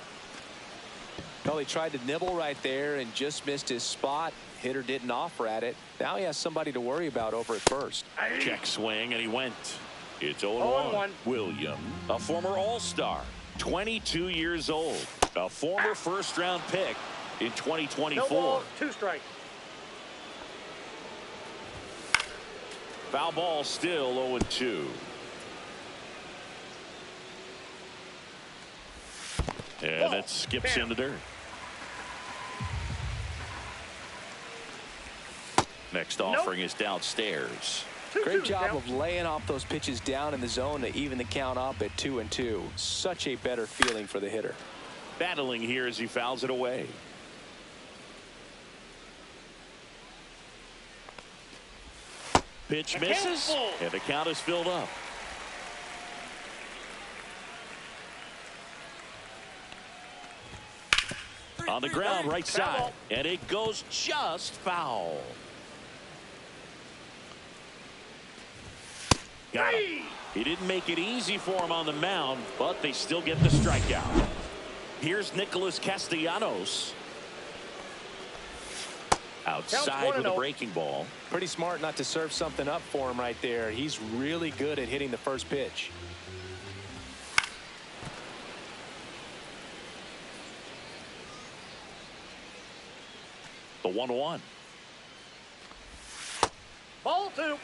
Well, he tried to nibble right there and just missed his spot. Hitter didn't offer at it. Now he has somebody to worry about over at first. Check swing, and he went. It's 0-1. Williams, a former All-Star, 22 years old, a former first-round pick in 2024. No ball, 2 strikes. Foul ball still 0-2. And it skips in the dirt. Next offering is downstairs. Great job of laying off those pitches down in the zone to even the count up at 2-2. Such a better feeling for the hitter. Battling here as he fouls it away. Pitch misses, and the count is filled up. On the ground, right side, and it goes just foul. Got him. He didn't make it easy for him on the mound, but they still get the strikeout. Here's Nicholas Castellanos. Outside with a breaking ball. Pretty smart not to serve something up for him right there. He's really good at hitting the first pitch. The 1-1. Ball 2.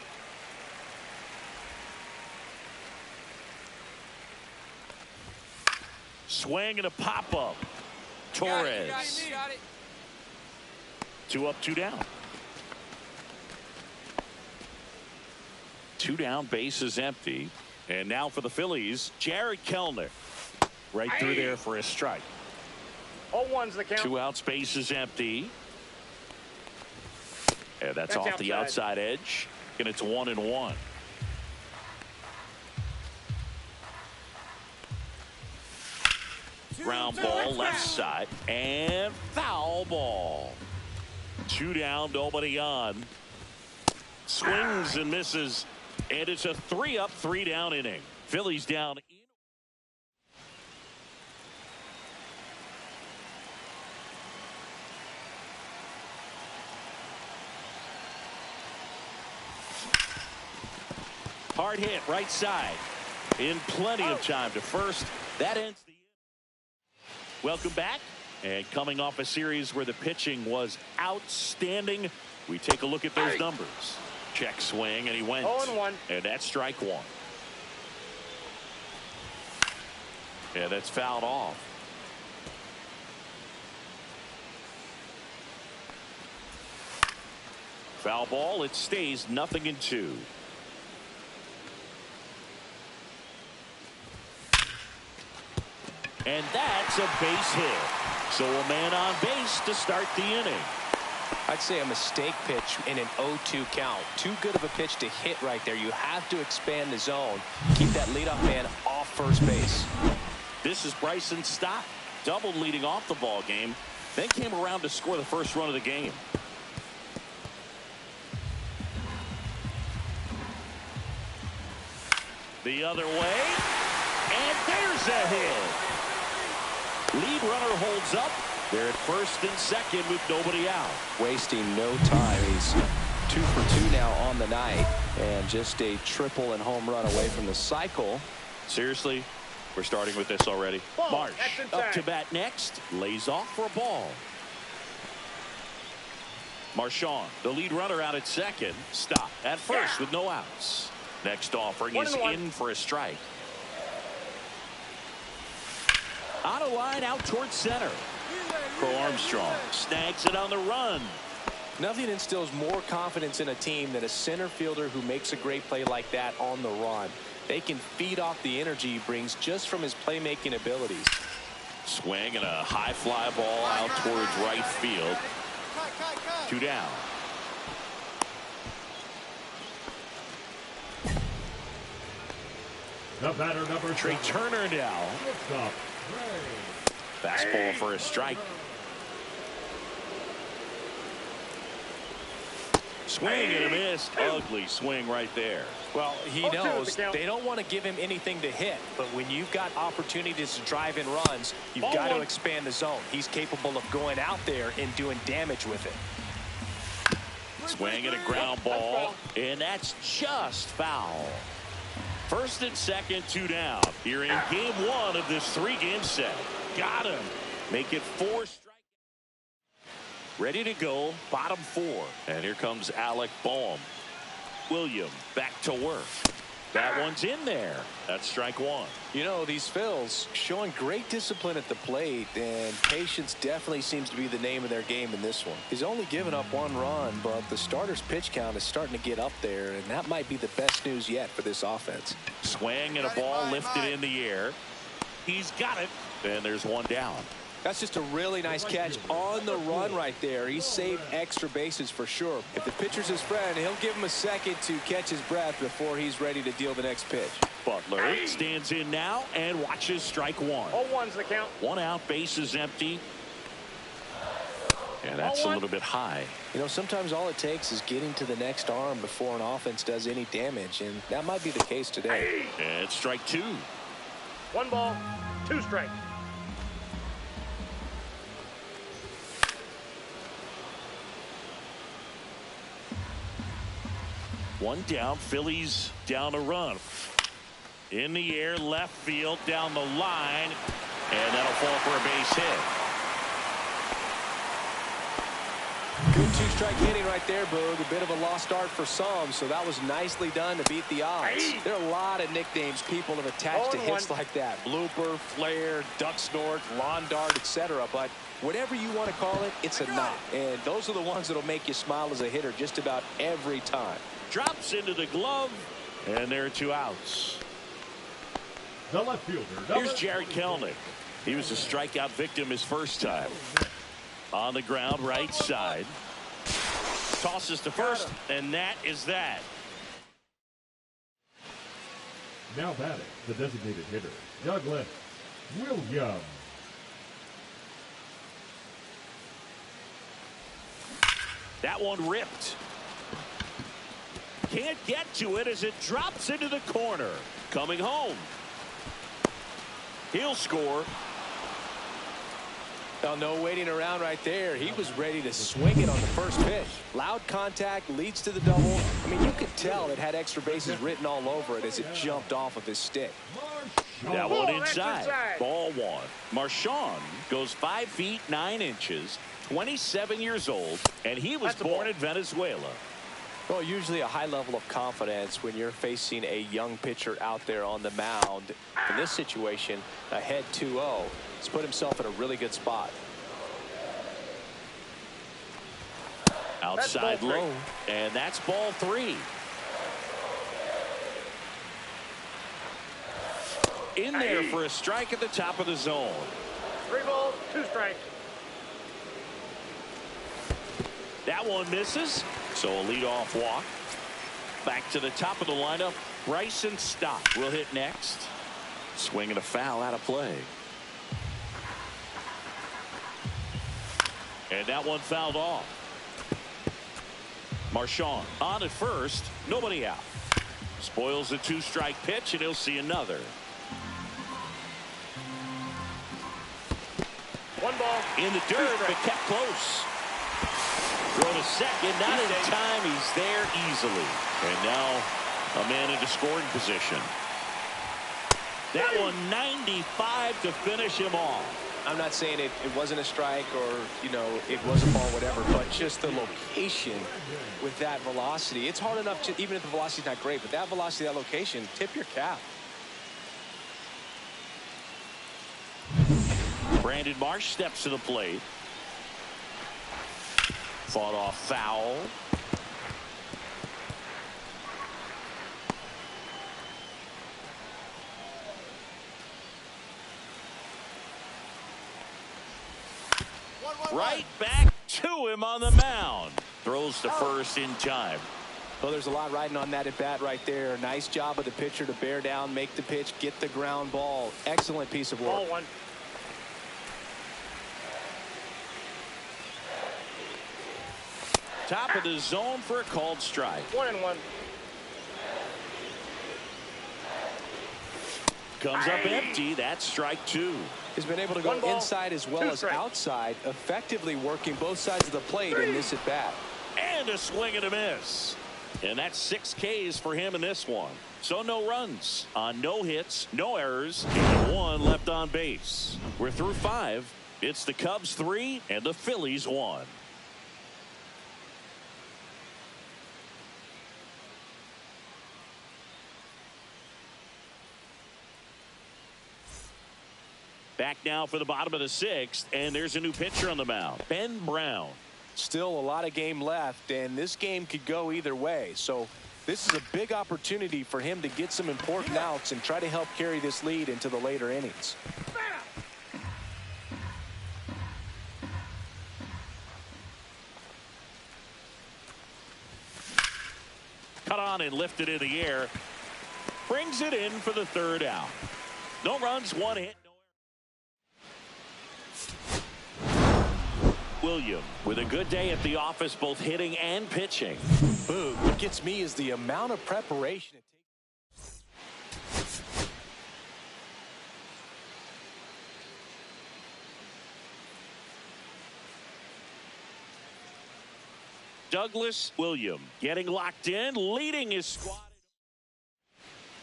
Swing and a pop-up. Torres. Got it. 2 up, 2 down. 2 down, base is empty. And now for the Phillies, Jared Kellner. Right through there for a strike. 0-1's the count. 2 outs, base is empty. And that's off the outside edge. And it's 1-1. Ground ball left side and foul ball. 2 down, nobody on. Swings and misses, and it's a 3 up, 3 down inning. Phillies down. Hard hit right side. In plenty of time to first. That ends the inning. Welcome back. And coming off a series where the pitching was outstanding, we take a look at those numbers. Check swing, and he went. 0-1. And that's strike 1. Yeah, that's fouled off. Foul ball. It stays 0-2. And that's a base hit. So a man on base to start the inning. I'd say a mistake pitch in an 0-2 count. Too good of a pitch to hit right there. You have to expand the zone. Keep that leadoff man off first base. This is Bryson Stott. Doubled leading off the ball game. Then came around to score the first run of the game. The other way. And there's a hit. Lead runner holds up. They're at first and second with nobody out. Wasting no time. He's 2 for 2 now on the night. And just a triple and home run away from the cycle. Seriously, we're starting with this already. Ball. Marsh That's up inside. to bat next. Lays off for a ball. Marchand, the lead runner, out at second. Stop at first with no outs. Next offering is 1-1. in for a strike. On a line out towards center. Crow Armstrong snags it on the run. Nothing instills more confidence in a team than a center fielder who makes a great play like that on the run. They can feed off the energy he brings just from his playmaking abilities. Swing and a high fly ball out towards right field. 2 down. The batter number Trey 7. Turner now. Shortstop, Trey. Fastball for a strike. Swing and a miss. Ugly swing right there. Well, he 0-2 knows is the count. they don't want to give him anything to hit, but when you've got opportunities to drive in runs, you've Ball got to 1. expand the zone. He's capable of going out there and doing damage with it. Swing and a ground ball, and that's just foul. First and second, 2 down. Here in game 1 of this 3-game set. Got him. Make it 4 strikes. Ready to go, bottom 4. And here comes Alec Boehm. William back to work. That one's in there. That's strike 1. You know, these Phils showing great discipline at the plate, and patience definitely seems to be the name of their game in this one. He's only given up 1 run, but the starter's pitch count is starting to get up there, and that might be the best news yet for this offense. Swing and a ball lifted in the air. He's got it. And there's 1 down. That's just a really nice catch on the run right there. He saved extra bases for sure. If the pitcher's his friend, he'll give him a second to catch his breath before he's ready to deal the next pitch. Butler stands in now and watches strike 1. 0-1's the count. 1 out, base is empty. And that's a little bit high. You know, sometimes all it takes is getting to the next arm before an offense does any damage, and that might be the case today. And it's strike 2. 1 ball, 2 strikes. One down. Phillies down a run. In the air, left field, down the line, and that'll fall for a base hit. Good 2-strike inning right there, Boog. A bit of a lost start for some, so that was nicely done to beat the odds. There are a lot of nicknames people have attached to hits like that. Blooper, flare, duck snort, lawn dart, etc. But whatever you want to call it, it's a knot. And those are the ones that'll make you smile as a hitter just about every time. Drops into the glove, and there are 2 outs. The left fielder. Here's Jared Kelenic. He was a strikeout victim his first time. On the ground, right side. Tosses to first, and that is that. Now batting, the designated hitter, Douglas Williams. That one ripped. Can't get to it as it drops into the corner. Coming home. He'll score. Well, no waiting around right there. He was ready to swing it on the first pitch. Loud contact leads to the double. I mean, you could tell it had extra bases written all over it as it jumped off of his stick. That one inside. Ball 1. Marchand goes 5 feet 9 inches, 27 years old, and he was born in Venezuela. Well, usually a high level of confidence when you're facing a young pitcher out there on the mound. In this situation, ahead 2-0. He's put himself in a really good spot. Outside low, and that's ball 3. In there for a strike at the top of the zone. 3 balls, 2 strikes. That one misses, so a leadoff walk. Back to the top of the lineup, Bryson Stott will hit next. Swinging a foul out of play. And that one fouled off. Marchand on at first, nobody out. Spoils a 2-strike pitch, and he'll see another. 1 ball. In the dirt, but kept close. Throw to second, not in time. He's there easily. And now a man into scoring position. That one 95 to finish him off. I'm not saying it wasn't a strike or, you know, it was a ball, whatever, but just the location with that velocity. It's hard enough to, even if the velocity's not great, but that velocity, that location, tip your cap. Brandon Marsh steps to the plate. Fought off foul. Right back to him on the mound. Throws to first in time. Well, there's a lot riding on that at bat right there. Nice job of the pitcher to bear down, make the pitch, get the ground ball. Excellent piece of work. Ball 1. Top of the zone for a called strike. 1-1. Comes up empty. That's strike 2. He's been able to go inside as well as outside, effectively working both sides of the plate in this at bat. And a swing and a miss. And that's 6 Ks for him in this one. So no runs on no hits, no errors, and 1 left on base. We're through 5. It's the Cubs 3 and the Phillies 1. Back now for the bottom of the 6th, and there's a new pitcher on the mound, Ben Brown. Still a lot of game left, and this game could go either way. So this is a big opportunity for him to get some important outs and try to help carry this lead into the later innings. Cut on and lifted in the air. Brings it in for the 3rd out. No runs, 1 hit. William with a good day at the office, both hitting and pitching. Boog, what gets me is the amount of preparation it takes. Douglas William getting locked in, leading his squad.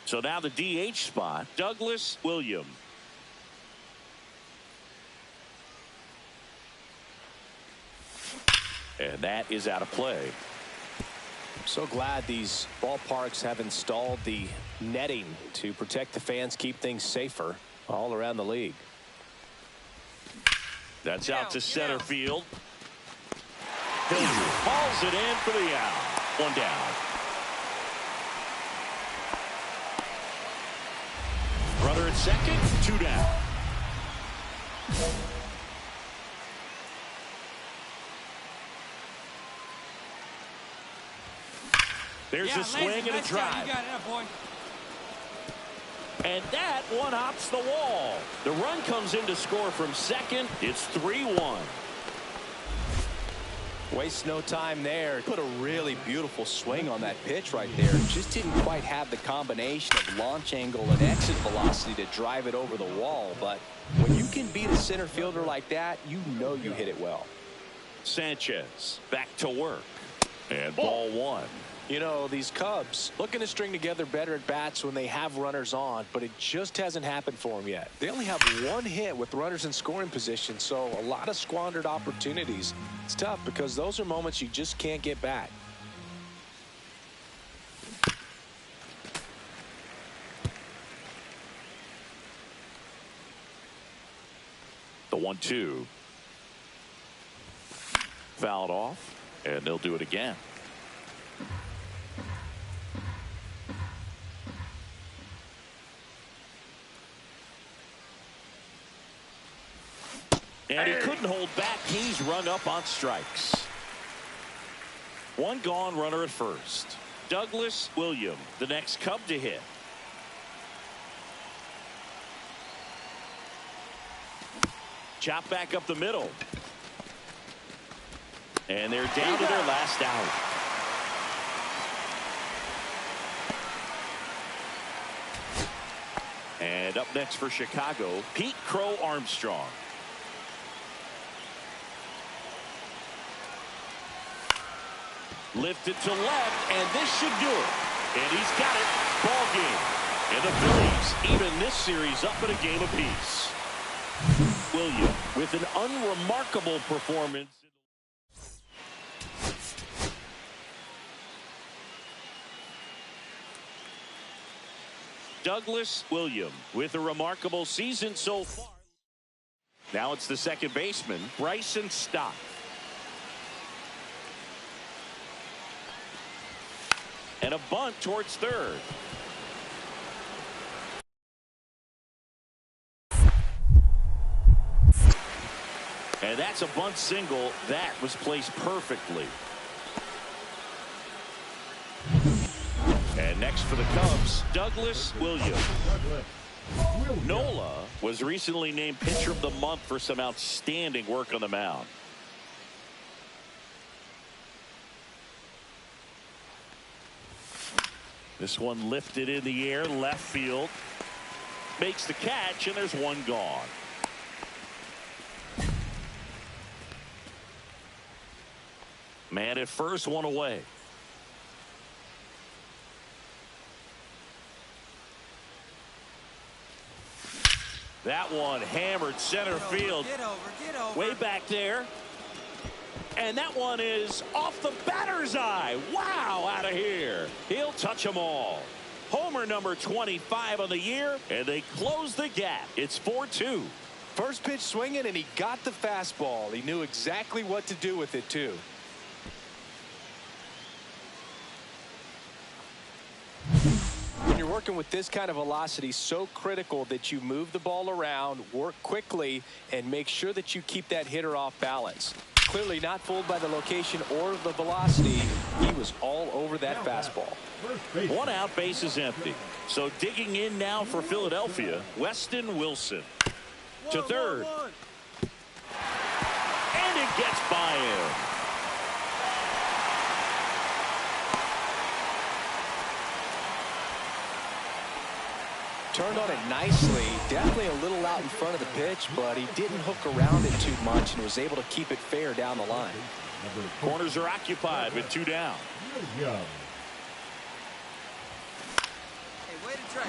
So now the DH spot, Douglas William. And that is out of play. I'm so glad these ballparks have installed the netting to protect the fans, keep things safer all around the league. That's out to center field. Hauls it in for the out. One down. Runner at second, two down. There's a swing and a drive. You got it, boy. And that one hops the wall. The run comes in to score from second. It's 3-1. Waste no time there. Put a really beautiful swing on that pitch right there. Just didn't quite have the combination of launch angle and exit velocity to drive it over the wall. But when you can beat a center fielder like that, you know you hit it well. Sanchez back to work. And ball one. You know, these Cubs looking to string together better at bats when they have runners on, but it just hasn't happened for them yet. They only have one hit with runners in scoring position, so a lot of squandered opportunities. It's tough because those are moments you just can't get back. The 1-2. Fouled off, and they'll do it again. And he couldn't hold back. He's rung up on strikes. One gone, runner at first. Douglas William, the next Cub to hit. Chop back up the middle. And they're down to their last out. And up next for Chicago, Pete Crow Armstrong. Lifted to left, and this should do it. And he's got it. Ball game. And the Phillies even this series up at a game apiece. William with an unremarkable performance. Douglas William with a remarkable season so far. Now it's the second baseman, Bryson Stott. And a bunt towards third. And that's a bunt single that was placed perfectly. And next for the Cubs, Douglas William. Nola was recently named Pitcher of the Month for some outstanding work on the mound. This one lifted in the air, left field. Makes the catch, and there's one gone. Man at first, one away. That one hammered center field. Get over. Way back there. And that one is off the batter's eye. Wow, out of here. He'll touch them all. Homer number 25 on the year, and they close the gap. It's 4-2. First pitch swinging, and he got the fastball. He knew exactly what to do with it, too. When you're working with this kind of velocity, so critical that you move the ball around, work quickly, and make sure that you keep that hitter off balance. Clearly not fooled by the location or the velocity. He was all over that fastball. One out, base is empty. So digging in now for Philadelphia, Weston Wilson. To third. And it gets by him. Turned on it nicely. Definitely a little out in front of the pitch, but he didn't hook around it too much and was able to keep it fair down the line. Corners are occupied with 2 down.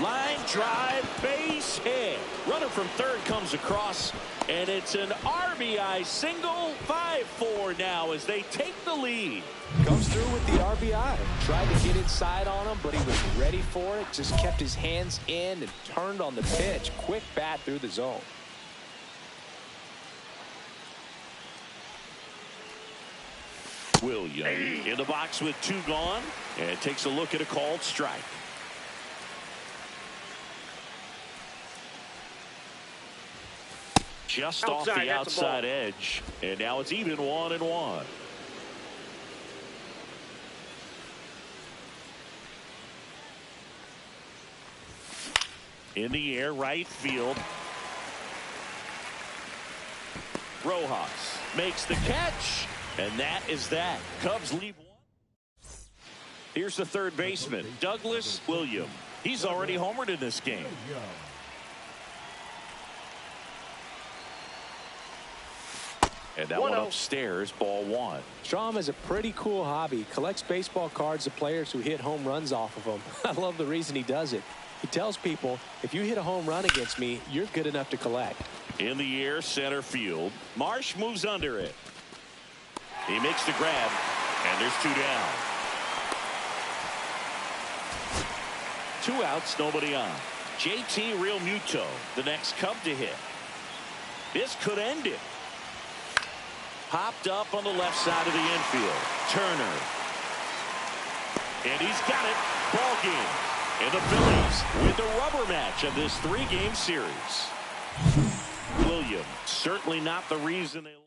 Line drive, base hit. Runner from third comes across, and it's an RBI single. 5-4 now as they take the lead. Comes through with the RBI. Tried to get inside on him, but he was ready for it. Just kept his hands in and turned on the pitch. Quick bat through the zone. William in the box with 2 gone, and takes a look at a called strike. Just off the outside edge, and now it's even 1-1. In the air, right field. Rojas makes the catch, and that is that. Cubs leave 1. Here's the third baseman, Douglas William. He's already homered in this game. And that one upstairs, ball 1. Strom has a pretty cool hobby. Collects baseball cards of players who hit home runs off of them. I love the reason he does it. He tells people, if you hit a home run against me, you're good enough to collect. In the air, center field. Marsh moves under it. He makes the grab, and there's 2 down. 2 outs, nobody on. JT Realmuto, the next Cub to hit. This could end it. Popped up on the left side of the infield. Turner. And he's got it. Ball game. And the Phillies win the rubber match of this 3-game series. William, certainly not the reason they lost.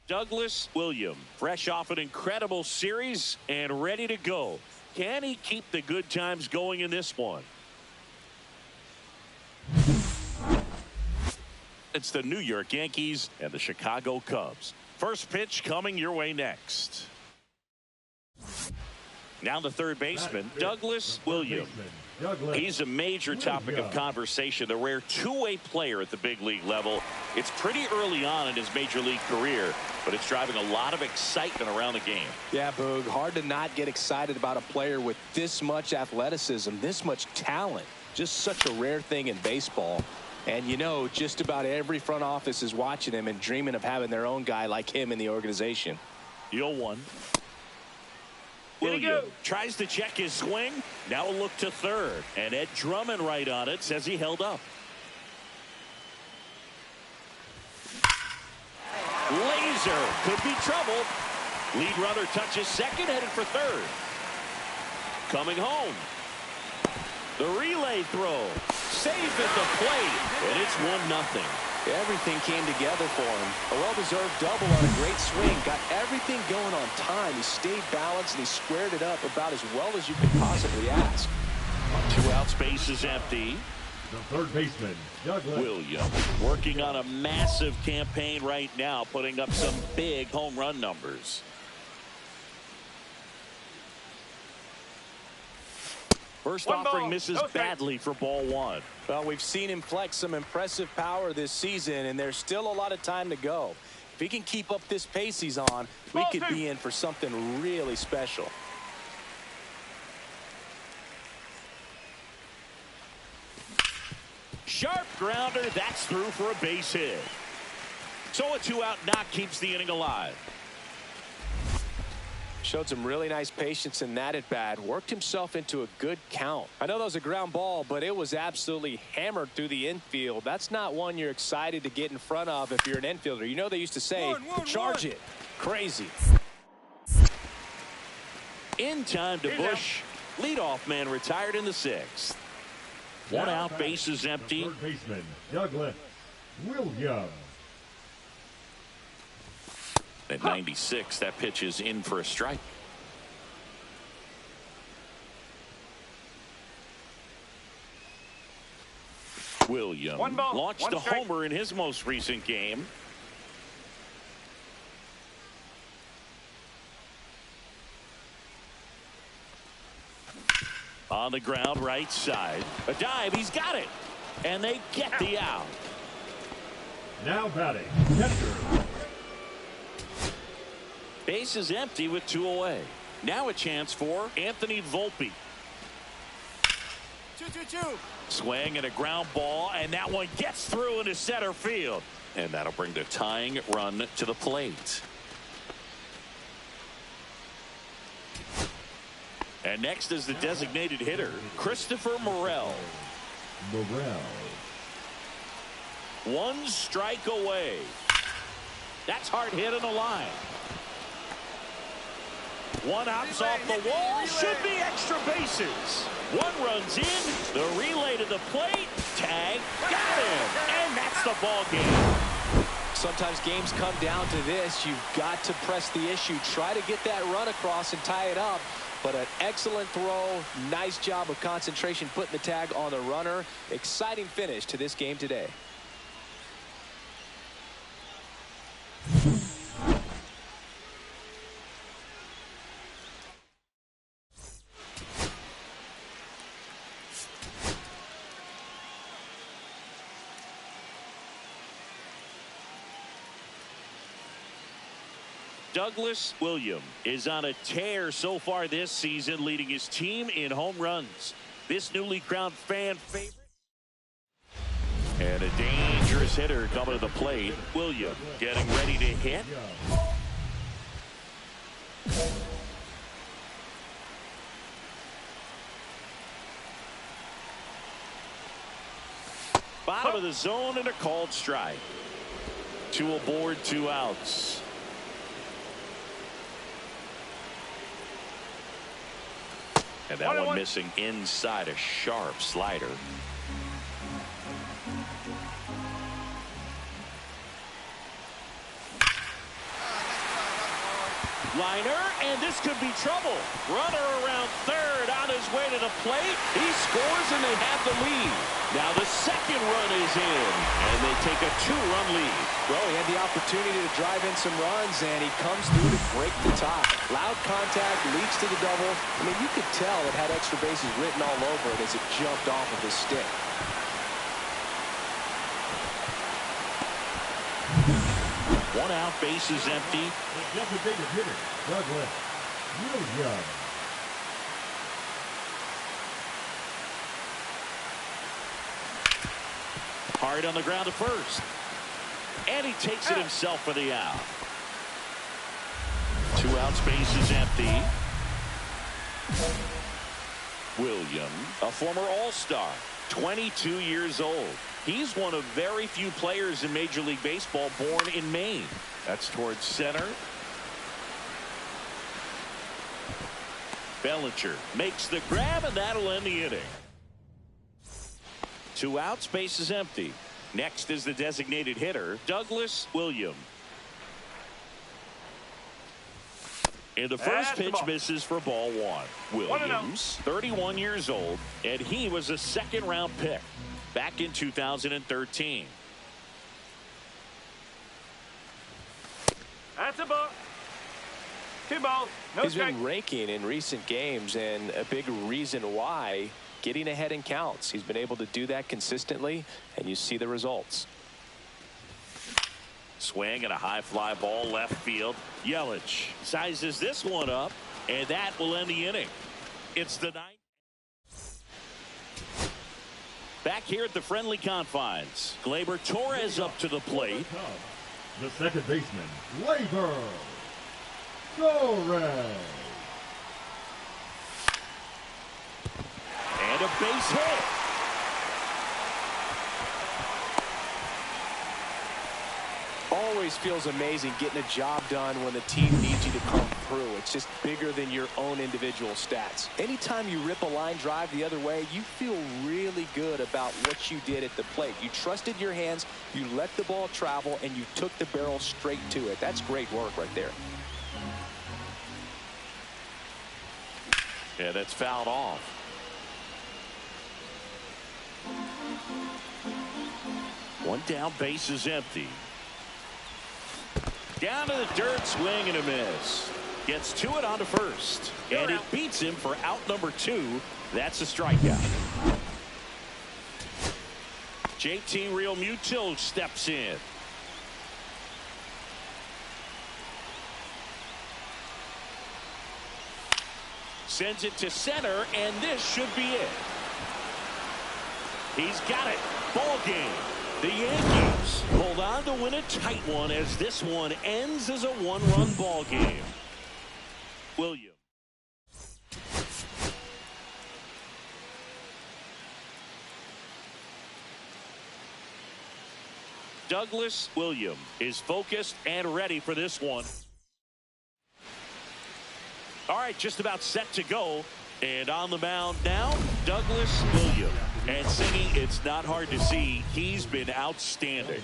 Douglas Williams, fresh off an incredible series and ready to go. Can he keep the good times going in this one? It's the New York Yankees and the Chicago Cubs. First pitch coming your way next. Now the third baseman, Douglas Williams. He's a major topic of conversation, the rare two-way player at the big league level. It's pretty early on in his major league career, but it's driving a lot of excitement around the game. Yeah, Boog, hard to not get excited about a player with this much athleticism, this much talent. Just such a rare thing in baseball. And you know, just about every front office is watching him and dreaming of having their own guy like him in the organization. 0-1. Williams tries to check his swing. Now a look to third. And Ed Drummond right on it says he held up. Laser could be trouble. Lead runner touches second, headed for third. Coming home. The relay throw. Safe at the plate. And it's 1-0. Everything came together for him. A well-deserved double on a great swing. Got everything going on time. He stayed balanced and he squared it up about as well as you could possibly ask. 2 outs, base is empty. The third baseman, Douglas Williams, working on a massive campaign right now, putting up some big home run numbers. First offering misses badly for ball 1. Well, we've seen him flex some impressive power this season, and there's still a lot of time to go. If he can keep up this pace he's on, we could be in for something really special. Sharp grounder, that's through for a base hit. So a 2-out knock keeps the inning alive. Showed some really nice patience in that at bat. Worked himself into a good count. I know that was a ground ball, but it was absolutely hammered through the infield. That's not one you're excited to get in front of if you're an infielder. You know they used to say, charge it. Crazy. In time to Bush. Leadoff man retired in the 6th. 1 out, base is empty. Third baseman, Douglas Williams. At 96, that pitch is in for a strike. Williams launched a homer in his most recent game. On the ground, right side. A dive, he's got it. And they get the out. Now batting, catcher. Base is empty with 2 away. Now a chance for Anthony Volpe. 2-2-2. Swing and a ground ball, and that one gets through into center field. And that'll bring the tying run to the plate. And next is the designated hitter, Christopher Morel. 1 strike away. That's hard hit on the line. 1 hops off the wall. Should be extra bases. 1 runs in. The relay to the plate. Tag. Got him. And that's the ball game. Sometimes games come down to this. You've got to press the issue. Try to get that run across and tie it up. But an excellent throw. Nice job of concentration putting the tag on the runner. Exciting finish to this game today. Douglas Williams is on a tear so far this season, leading his team in home runs. This newly crowned fan favorite. And a dangerous hitter coming to the plate. Williams getting ready to hit. Bottom of the zone and a called strike. 2 aboard, 2 outs. And that one missing inside, a sharp slider. Liner, and this could be trouble. Runner around third on his way to the plate. He scores, and they have the lead. Now the second run is in, and they take a 2-run lead. Well, he had the opportunity to drive in some runs, and he comes through to break the top. Loud contact, leads to the double. I mean, you could tell it had extra bases written all over it as it jumped off of his stick. One out, bases empty. The designated hitter, Douglas Williams. Hard on the ground to first. And he takes it himself for the out. 2 outs, bases empty. Williams, a former All-Star, 22 years old. He's one of very few players in Major League Baseball born in Maine. That's towards center. Bellinger makes the grab, and that'll end the inning. 2 outs, bases empty. Next is the designated hitter, Douglas Williams. And the first pitch misses for ball 1. Williams, 31 years old, and he was a second-round pick back in 2013. That's a ball. 2 balls. No He's strike. been raking in recent games, and a big reason why, getting ahead in counts. He's been able to do that consistently, and you see the results. Swing and a high fly ball left field. Yelich sizes this one up, and that will end the inning. It's the 9th. Back here at the friendly confines, Gleyber Torres up to the plate. The second baseman, Gleyber Torres. And a base hit. Always feels amazing getting a job done when the team needs you to come through. It's just bigger than your own individual stats. Anytime you rip a line drive the other way, you feel really good about what you did at the plate. You trusted your hands, you let the ball travel, and you took the barrel straight to it. That's great work right there. Yeah, that's fouled off. One down, base is empty. Down to the dirt, swing and a miss. Gets to it onto first. And it beats him for out number 2. That's a strikeout. JT Realmuto steps in. Sends it to center, and this should be it. He's got it. Ball game. The Yankees hold on to win a tight one as this one ends as a 1-run ball game. Williams. Douglas Williams is focused and ready for this one. All right, just about set to go. And on the mound now, Douglas Williams. And singing, it's not hard to see, he's been outstanding.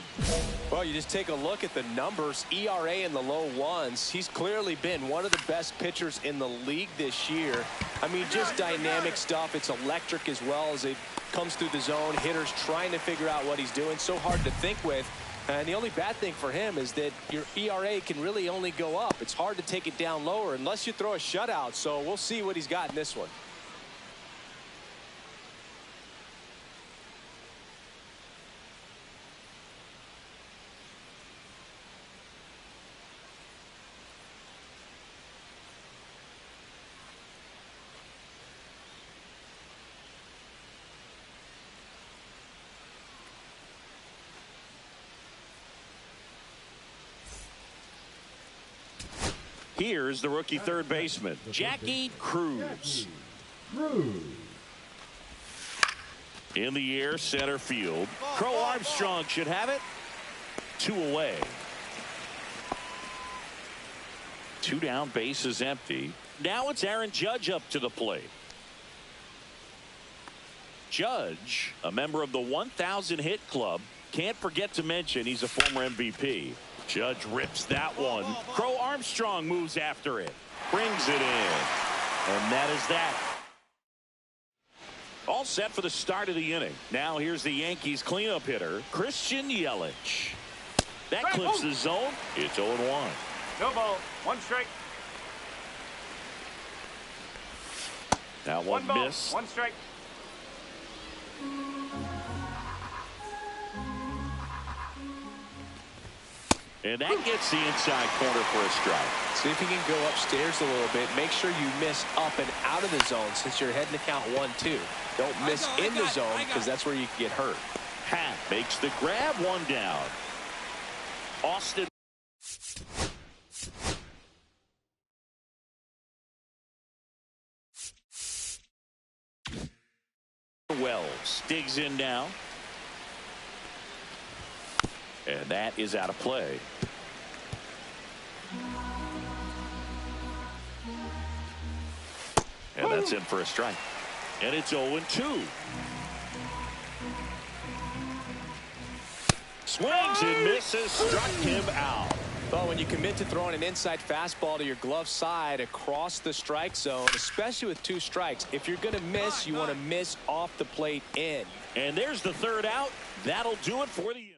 Well, you just take a look at the numbers. ERA in the low 1s. He's clearly been one of the best pitchers in the league this year. I mean, just dynamic stuff. It's electric as well as it comes through the zone. Hitters trying to figure out what he's doing. So hard to think with. And the only bad thing for him is that your ERA can really only go up. It's hard to take it down lower unless you throw a shutout. So we'll see what he's got in this one. Here's the rookie third baseman, Jackie Cruz. In the air, center field. Crow Armstrong should have it. 2 away. 2 down, base is empty. Now it's Aaron Judge up to the plate. Judge, a member of the 1,000 hit club. Can't forget to mention he's a former MVP. Judge rips that one. Crow Armstrong moves after it. Brings it in. And that is that. All set for the start of the inning. Now here's the Yankees cleanup hitter, Christian Yelich. That clips the zone. It's 0-1. No ball. 1 strike. That one missed. 1 strike. And that gets the inside corner for a strike. See if you can go upstairs a little bit. Make sure you miss up and out of the zone since you're heading to count 1-2. Don't miss in the zone because that's where you can get hurt. Happ makes the grab, 1 down. Austin. Wells digs in now. And that is out of play. And that's in for a strike. And it's 0-2. Swings and misses, struck him out. Well, when you commit to throwing an inside fastball to your glove side across the strike zone, especially with 2 strikes, if you're going to miss, you want to miss off the plate in. And there's the 3rd out. That'll do it for the inning.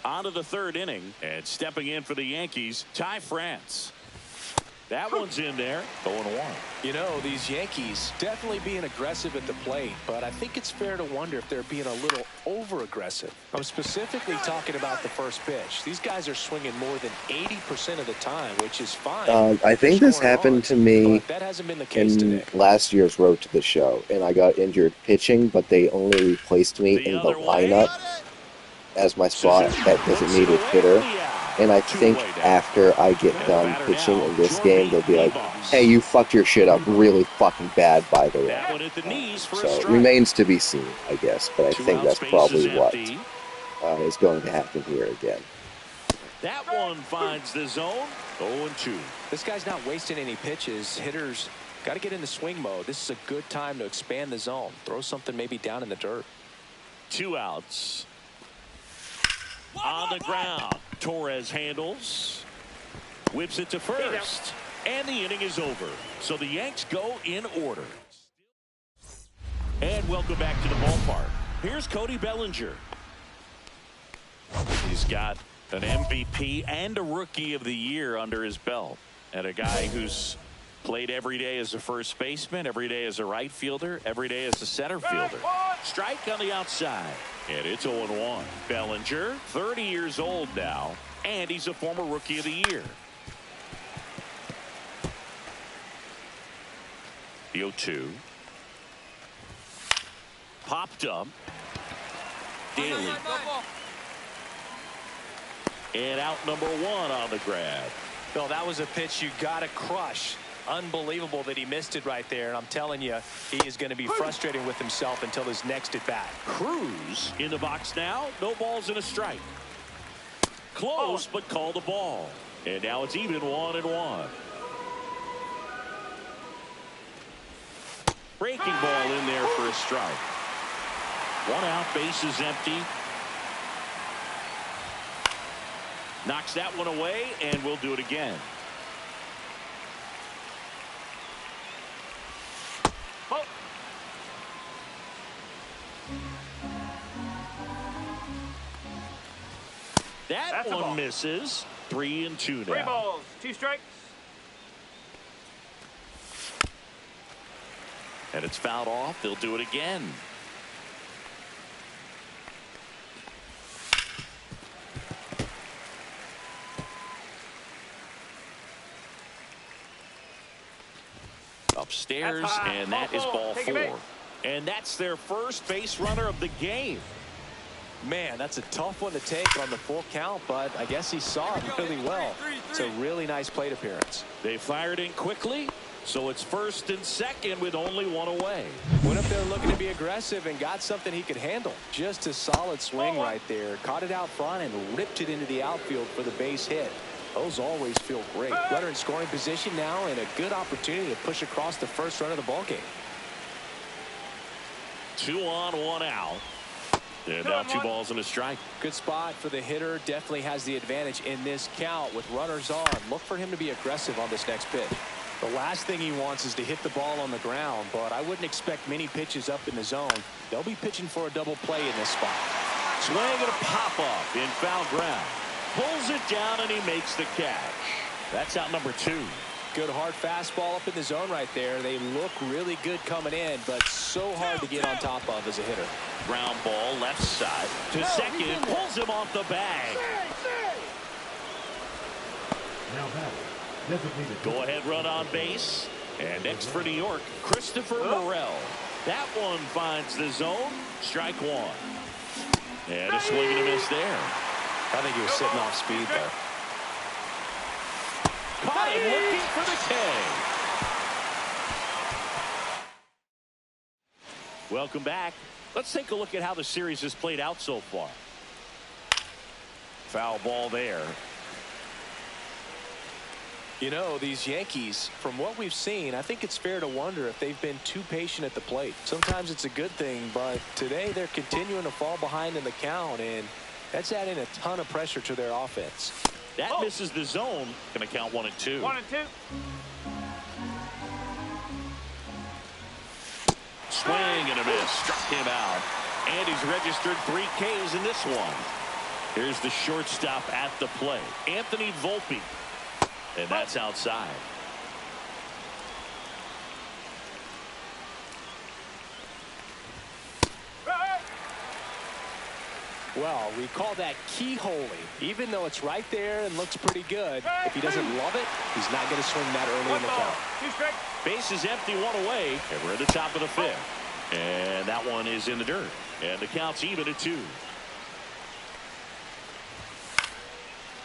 On to the 3rd inning, and stepping in for the Yankees, Ty France. That one's in there, 0-1. You know, these Yankees definitely being aggressive at the plate, but I think it's fair to wonder if they're being a little over-aggressive. I'm specifically talking about the first pitch. These guys are swinging more than 80% of the time, which is fine. I think this happened to me that hasn't been the case today. Last year's Road to the Show, and I got injured pitching, but they only replaced me in the lineup as my spot that designated hitter. And I think after I get done pitching in this game, they'll be like, hey, you fucked your shit up really fucking bad, by the way. So it remains to be seen, I guess. But I think that's probably what is going to happen here again. That one finds the zone, 0-2. This guy's not wasting any pitches. Hitters got to get into swing mode. This is a good time to expand the zone. Throw something maybe down in the dirt. 2 outs. On the ground, Torres handles, whips it to first, and the inning is over. So the Yanks go in order. And welcome back to the ballpark. Here's Cody Bellinger. He's got an MVP and a Rookie of the Year under his belt, and a guy who's played every day as a first baseman, every day as a right fielder, every day as a center fielder. Strike on the outside. And it's 0-1. Bellinger, 30 years old now, and he's a former Rookie of the Year. The 0-2. Popped up. Daly. And out number 1 on the grab. Bill, that was a pitch you got to crush. Unbelievable that he missed it right there. And I'm telling you, he is going to be frustrated with himself until his next at bat. Cruz in the box now. No balls and a strike. Close, but call the ball. And now it's even 1-1. Breaking ball in there for a strike. 1 out, bases empty. Knocks that one away, and we'll do it again. That one misses. 3-2 now. 3 balls, 2 strikes. And it's fouled off. They'll do it again. Upstairs, and that is ball 4. And that's their first base runner of the game. Man, that's a tough one to take on the full count, but I guess he saw it really well. It's a really nice plate appearance. They fired in quickly, so it's 1st and 2nd with only 1 away. Went up there looking to be aggressive and got something he could handle. Just a solid swing right there. Caught it out front and ripped it into the outfield for the base hit. Those always feel great. Runner in scoring position now and a good opportunity to push across the first run of the ballgame. 2 on, 1 out. And now 2 balls and a strike. Good spot for the hitter. Definitely has the advantage in this count with runners on. Look for him to be aggressive on this next pitch. The last thing he wants is to hit the ball on the ground, but I wouldn't expect many pitches up in the zone. They'll be pitching for a double play in this spot. Swing and a pop-up in foul ground. Pulls it down and he makes the catch. That's out number 2. Good hard fastball up in the zone right there. They look really good coming in, but so hard to get on top of as a hitter. Ground ball left side to second. Pulls him off the bag. Now batting, designated. Go ahead run on base. And next for New York, Christopher Morel. That one finds the zone. Strike 1. And a swing and a miss there. I think he was sitting off speed there. Caught him looking for the K. Welcome back. Let's take a look at how the series has played out so far. Foul ball there. You know, these Yankees, from what we've seen, I think it's fair to wonder if they've been too patient at the plate. Sometimes it's a good thing, but today they're continuing to fall behind in the count, and that's adding a ton of pressure to their offense. That misses the zone. Going to count 1 and 2. 1 and 2. Swing and a miss. Struck him out. And he's registered 3 Ks in this one. Here's the shortstop at the plate, Anthony Volpe. And that's outside. Well, we call that keyholing. Even though it's right there and looks pretty good, if he doesn't love it, he's not going to swing that early in the count. 2 strikes. Base is empty, 1 away, and we're at the top of the 5th. And that one is in the dirt. And the count's even at 2.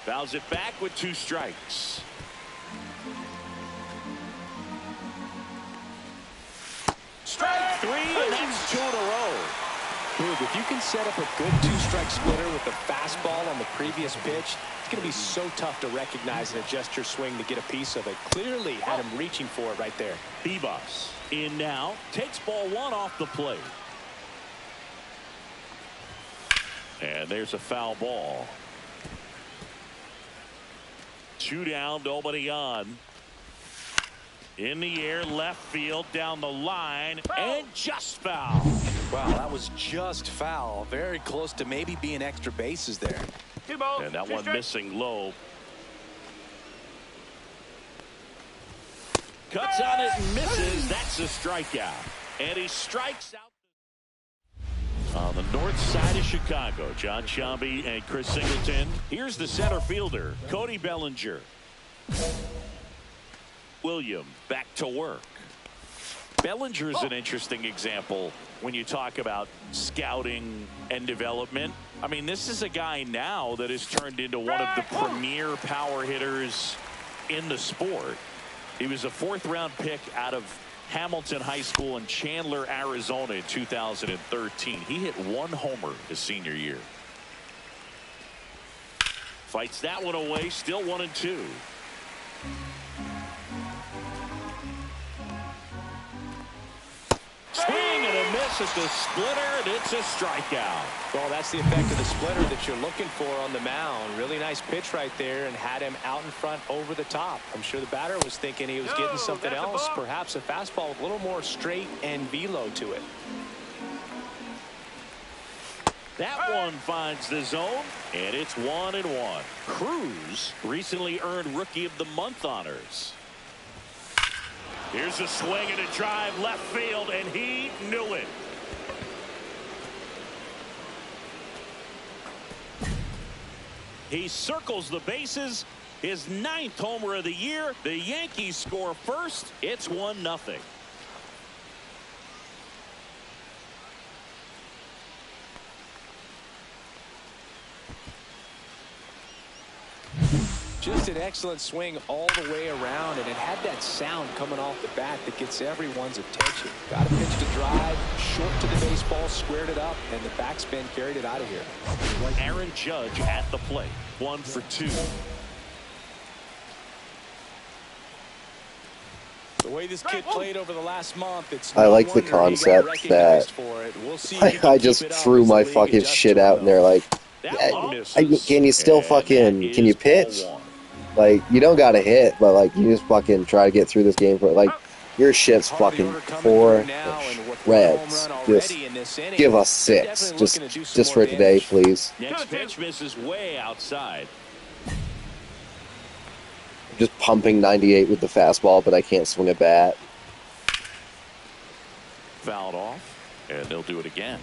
Fouls it back with 2 strikes. Strike 3, and that's 2 in a row. Boog, if you can set up a good 2-strike splitter with the fastball on the previous pitch, it's going to be so tough to recognize and adjust your swing to get a piece of it. Clearly had him reaching for it right there. Bebus in now, takes ball 1 off the plate. And there's a foul ball. 2 down, nobody on. In the air, left field, down the line, and just foul. Wow, that was just foul. Very close to maybe being extra bases there. 2 balls. And that 2 one strikes. missing low. Cuts on it and misses. That's a strikeout. And he strikes out. On the north side of Chicago, John Sciambi and Chris Singleton. Here's the center fielder, Cody Bellinger. William back to work. Bellinger's an interesting example when you talk about scouting and development. I mean, this is a guy now that has turned into one of the premier power hitters in the sport. He was a 4th-round pick out of Hamilton High School in Chandler, Arizona in 2013. He hit 1 homer his senior year. Fights that one away, still 1 and 2. Swing and a miss at the splitter, and it's a strikeout. Well, that's the effect of the splitter that you're looking for on the mound. Really nice pitch right there and had him out in front over the top. I'm sure the batter was thinking he was getting something else, perhaps a fastball with a little more straight and velo to it. That one finds the zone, and it's 1 and 1. Cruz recently earned Rookie of the Month honors. Here's a swing and a drive left field, and he knew it. He circles the bases. His 9th homer of the year. The Yankees score first. It's 1-0. Just an excellent swing all the way around, and it had that sound coming off the bat that gets everyone's attention. Got a pitch to drive, short to the baseball, squared it up, and the backspin carried it out of here. Aaron Judge at the plate. 1 for 2. The way this kid played over the last month, it's I no like the wonder he got concept recognized that for it. We'll see if he I can just keep it up threw as the my league fucking adjusts shit to out, him, and they're like, That one misses. can you still fucking, can you pitch? Like, you don't gotta hit, but like, you just fucking try to get through this game for like, your shit's Part of the fucking order coming for through now, and with one home shreds. run Just already in this inning, give us they're 6, definitely looking to do some just more for today, damage. please. Next pitch misses way outside. Just pumping 98 with the fastball, but I can't swing a bat. Fouled off, and they'll do it again.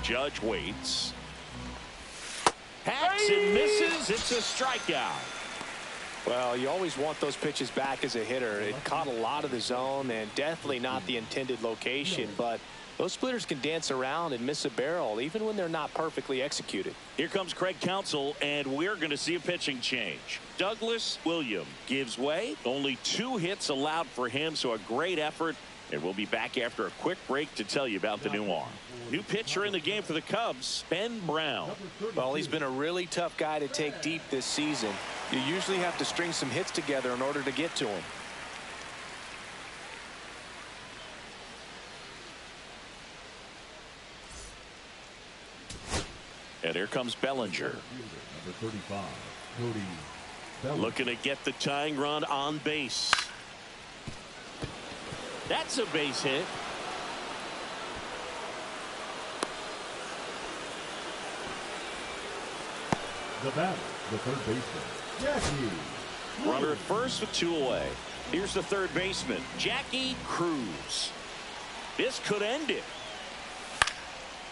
Judge waits. Hacks and misses. It's a strikeout. Well, you always want those pitches back as a hitter. It caught a lot of the zone and definitely not the intended location, but those splitters can dance around and miss a barrel even when they're not perfectly executed. Here comes Craig Counsell, and we're going to see a pitching change. Douglas Williams gives way. Only 2 hits allowed for him, so a great effort. And we'll be back after a quick break to tell you about the new arm. New pitcher in the game for the Cubs, Ben Brown. Well, he's been a really tough guy to take deep this season. You usually have to string some hits together in order to get to him. And here comes Bellinger. Number 35, Cody Bellinger. Looking to get the tying run on base. That's a base hit. The batter, the third baseman, Jackie. Runner at first with 2 away. Here's the third baseman, Jackie Cruz. This could end it.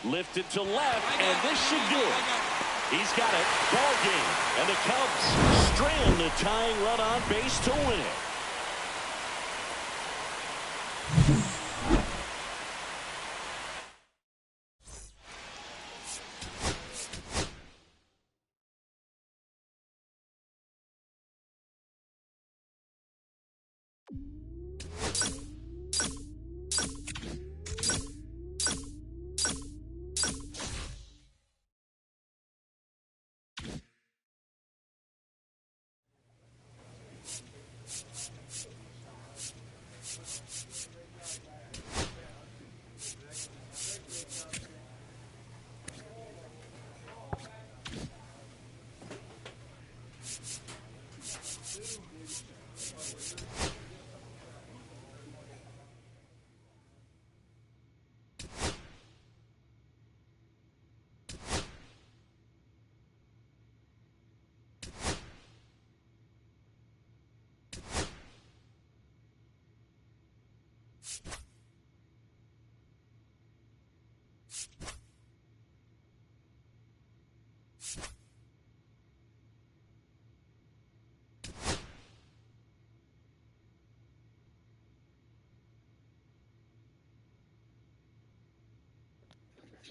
Lifted to left, and this should do it. He's got it. Ball game. And the Cubs strand the tying run on base to win it.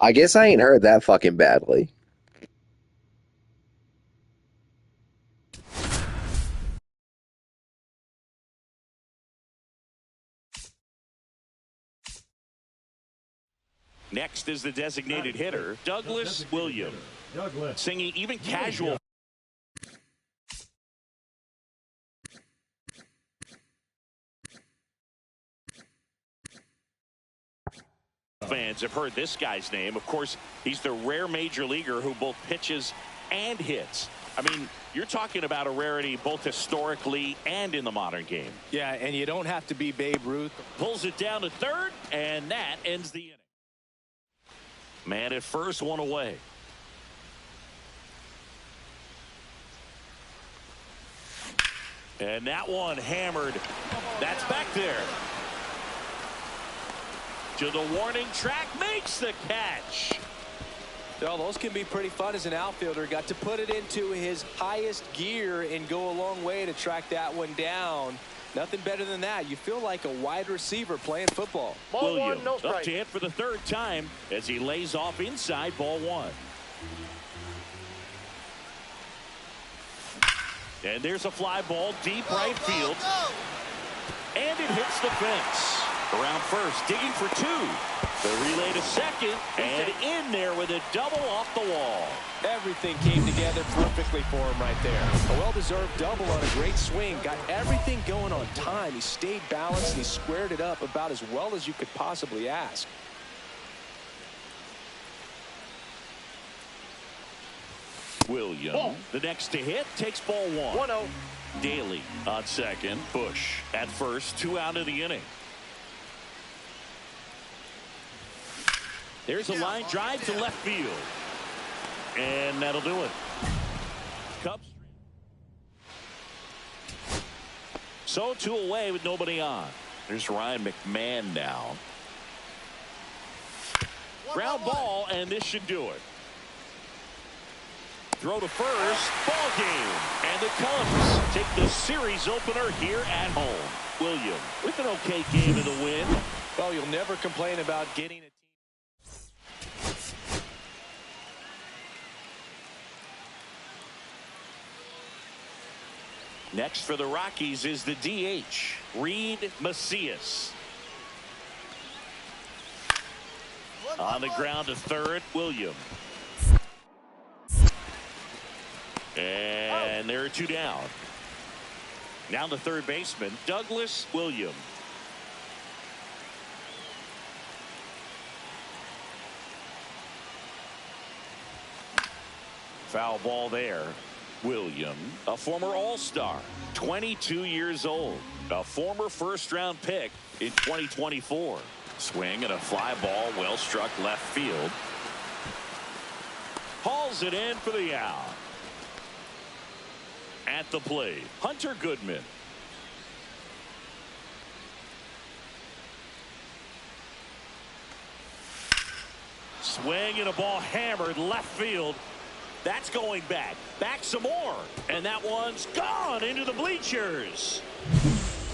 I guess I ain't heard that fucking badly. Next is the designated hitter, Douglas Williams. Douglas. Singing even casual. Fans have heard this guy's name. Of course, he's the rare major leaguer who both pitches and hits. I mean, you're talking about a rarity both historically and in the modern game. Yeah, and you don't have to be Babe Ruth. Pulls it down to third, and that ends the inning. Man at first, 1 away. And that one hammered. That's back there. To the warning track, makes the catch. Well, those can be pretty fun as an outfielder. Got to put it into his highest gear and go a long way to track that one down. Nothing better than that. You feel like a wide receiver playing football. Ball Williams 1, no strike. up to hit for the 3rd time as he lays off inside, ball 1. And there's a fly ball deep right field. And it hits the fence. Around first, digging for 2. The relay to second, and in there with a double off the wall. Everything came together perfectly for him right there. A well-deserved double on a great swing. Got everything going on time. He stayed balanced, and he squared it up about as well as you could possibly ask. William, the next to hit, takes ball one. 1-0. Daly on second. Bush at first. 2 out of the inning. There's a line drive to left field. And that'll do it. Cubs. So 2 away with nobody on. There's Ryan McMahon now. Ground ball, and this should do it. Throw to first. Ball game. And the Cubs take the series opener here at home. William with an okay game in the win. Well, you'll never complain about getting a Next for the Rockies is the DH, Reed Macias. On the ground to third, William. And there are 2 down. Now the third baseman, Douglas William. Foul ball there. William, a former All-Star, 22 years old, a former first-round pick in 2024. Swing and a fly ball, well struck left field. Hauls it in for the out. At the plate, Hunter Goodman. Swing and a ball hammered left field. That's going back. Back some more. And that one's gone into the bleachers.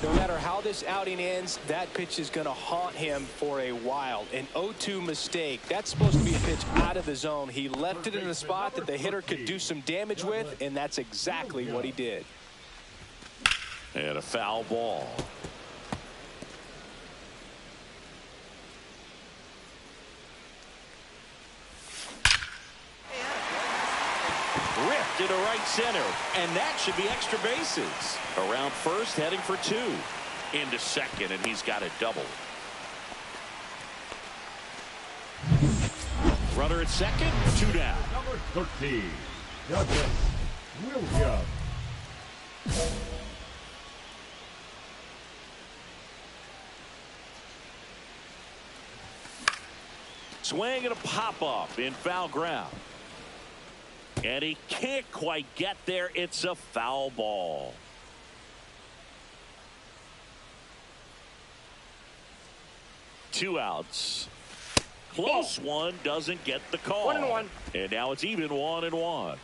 No matter how this outing ends, that pitch is going to haunt him for a while. An 0-2 mistake. That's supposed to be a pitch out of the zone. He left it in a spot that the hitter could do some damage with, and that's exactly what he did. And a foul ball. Ripped into right center, and that should be extra bases. Around first, heading for 2. Into second, and he's got a double. Runner at second, 2 down. Number 13, Douglas Williams. Swing and a pop-up in foul ground. And he can't quite get there. It's a foul ball. Two outs. Close one, doesn't get the call. 1-1. And now it's even 1-1.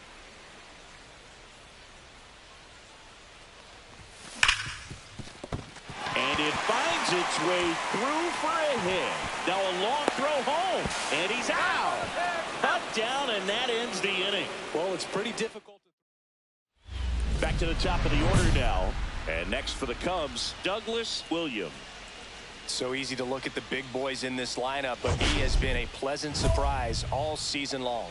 And it finds its way through for a hit. Now a long throw home. And he's out. Cut down, and that ends the inning. Well, it's pretty difficult. Back to the top of the order now. And next for the Cubs, Douglas Williams. So easy to look at the big boys in this lineup, but he has been a pleasant surprise all season long.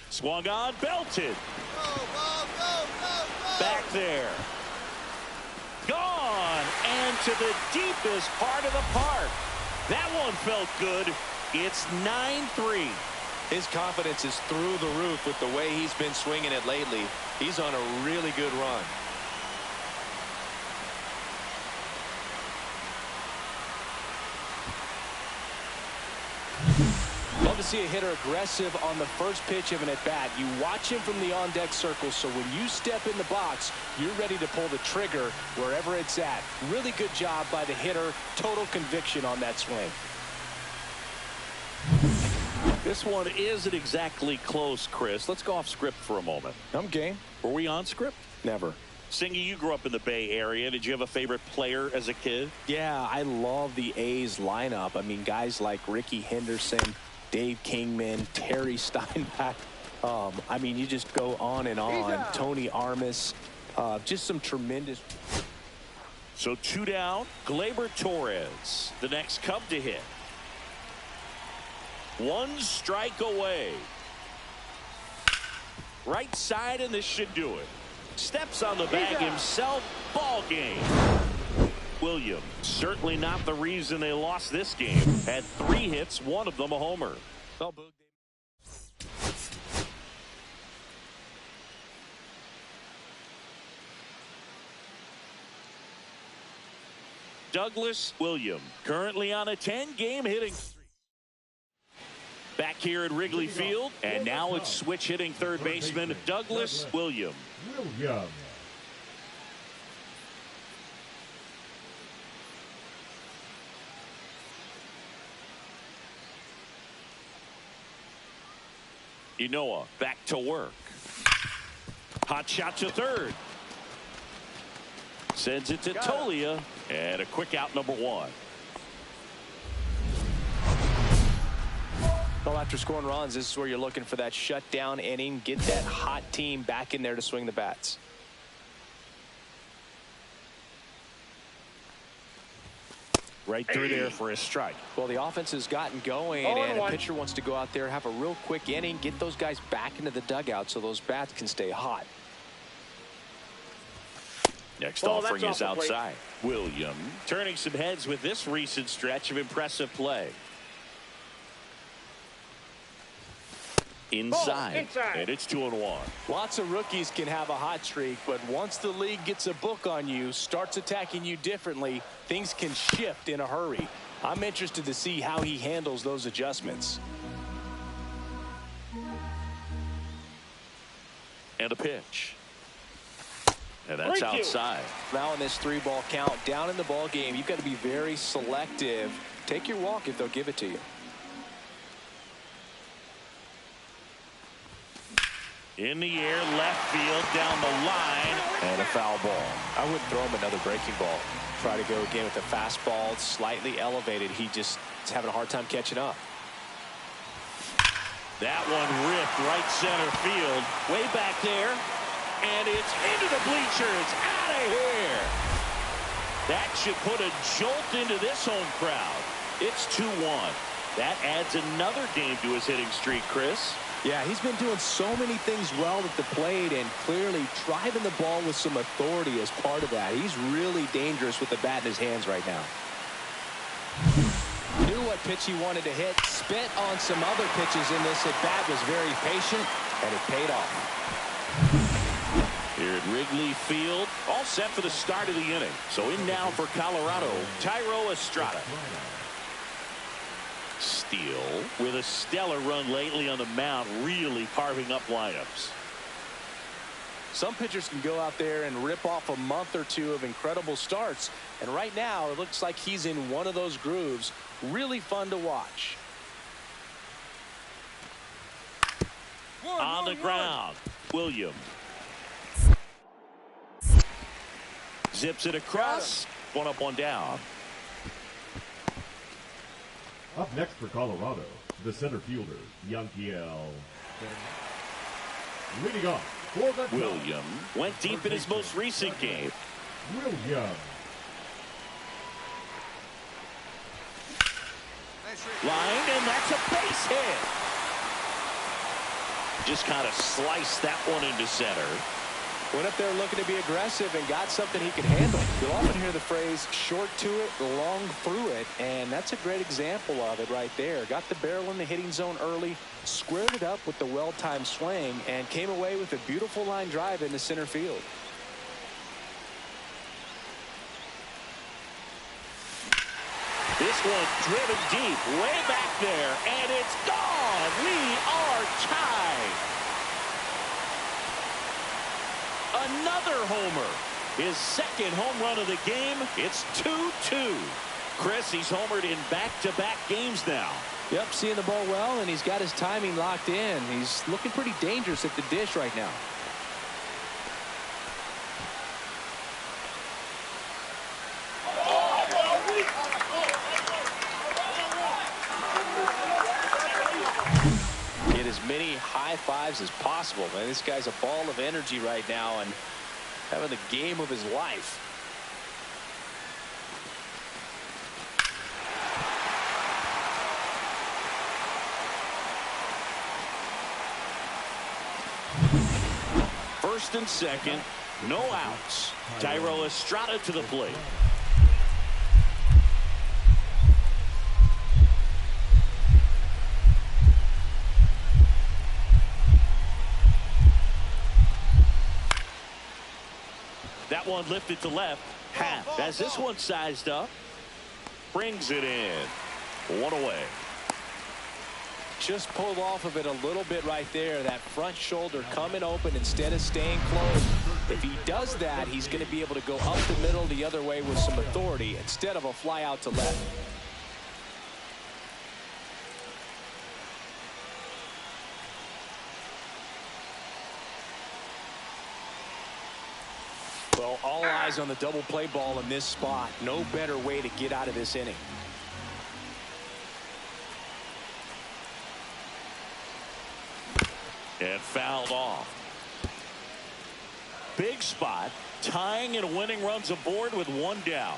Swung on, belted. Back there. Gone, and to the deepest part of the park. That one felt good. It's 9-3. His confidence is through the roof with the way he's been swinging it lately. He's on a really good run. Love to see a hitter aggressive on the first pitch of an at-bat. You watch him from the on-deck circle, so when you step in the box, you're ready to pull the trigger wherever it's at. Really good job by the hitter. Total conviction on that swing. This one isn't exactly close, Chris. Let's go off script for a moment. I'm game. Were we on script? Never. Singy, you grew up in the Bay Area. Did you have a favorite player as a kid? Yeah, I love the A's lineup. I mean, guys like Ricky Henderson, Dave Kingman, Terry Steinbach. I mean, you just go on and on. Tony Armas. Just some tremendous. So 2 down. Gleyber Torres, the next Cub to hit. 1 strike away. Right side, and this should do it. Steps on the bag himself. Ball game. Williams, certainly not the reason they lost this game. Had 3 hits, 1 of them a homer. Douglas Williams, currently on a 10-game hitting streak. Back here at Wrigley Field, and now it's switch hitting third baseman Douglas Williams. Inoa back to work. Hot shot to third. Sends it to Tolia, and a quick out, number 1. Well, after scoring runs, this is where you're looking for that shutdown inning. Get that hot team back in there to swing the bats. Right through there for a strike. Well, the offense has gotten going, and a pitcher wants to go out there, have a real quick inning, get those guys back into the dugout so those bats can stay hot. Next offering is outside. Williams turning some heads with this recent stretch of impressive play. Inside. And it's 2-1. Lots of rookies can have a hot streak, but once the league gets a book on you, starts attacking you differently, things can shift in a hurry. I'm interested to see how he handles those adjustments. And a pitch. And that's outside. Now in this 3-ball count, down in the ball game, you've got to be very selective. Take your walk if they'll give it to you. In the air, left field, down the line, and a foul ball. I wouldn't throw him another breaking ball. Try to go again with the fastball, slightly elevated. He just is having a hard time catching up. That one ripped right center field, way back there, and it's into the bleachers, out of here. That should put a jolt into this home crowd. It's 2-1. That adds another game to his hitting streak, Chris. Yeah, he's been doing so many things well at the plate and clearly driving the ball with some authority as part of that. He's really dangerous with the bat in his hands right now. Knew what pitch he wanted to hit, spit on some other pitches in this at-bat, was very patient, and it paid off. Here at Wrigley Field, all set for the start of the inning. So in now for Colorado, Thairo Estrada. Steele with a stellar run lately on the mound, really carving up lineups. Some pitchers can go out there and rip off a month or 2 of incredible starts, and right now it looks like he's in one of those grooves. Really fun to watch. On the ground, Williams zips it across. 1 up, 1 down. Up next for Colorado, the center fielder, Yankiel. Leading off for the Williams went deep in his most recent game. Williams. Line, and that's a base hit. Just kind of sliced that one into center. Went up there looking to be aggressive and got something he could handle. You'll often hear the phrase short to it, long through it, and that's a great example of it right there. Got the barrel in the hitting zone early, squared it up with the well-timed swing, and came away with a beautiful line drive into center field. This one driven deep, way back there, and it's gone. We are tied. Another homer. His second home run of the game. It's 2-2. Chris, he's homered in back-to-back games now. Yep, seeing the ball well, and he's got his timing locked in. He's looking pretty dangerous at the dish right now. Get as many high fives as possible, man. This guy's a ball of energy right now and having the game of his life. First and second, no outs. Tyro Estrada to the plate. That one lifted to left. Half as this one sized up. Brings it in. One away. Just pulled off of it a little bit right there. That front shoulder coming open instead of staying closed. If he does that, he's going to be able to go up the middle the other way with some authority instead of a fly out to left. Well, all eyes on the double play ball in this spot. No better way to get out of this inning. And fouled off. Big spot, tying and winning runs aboard with one down.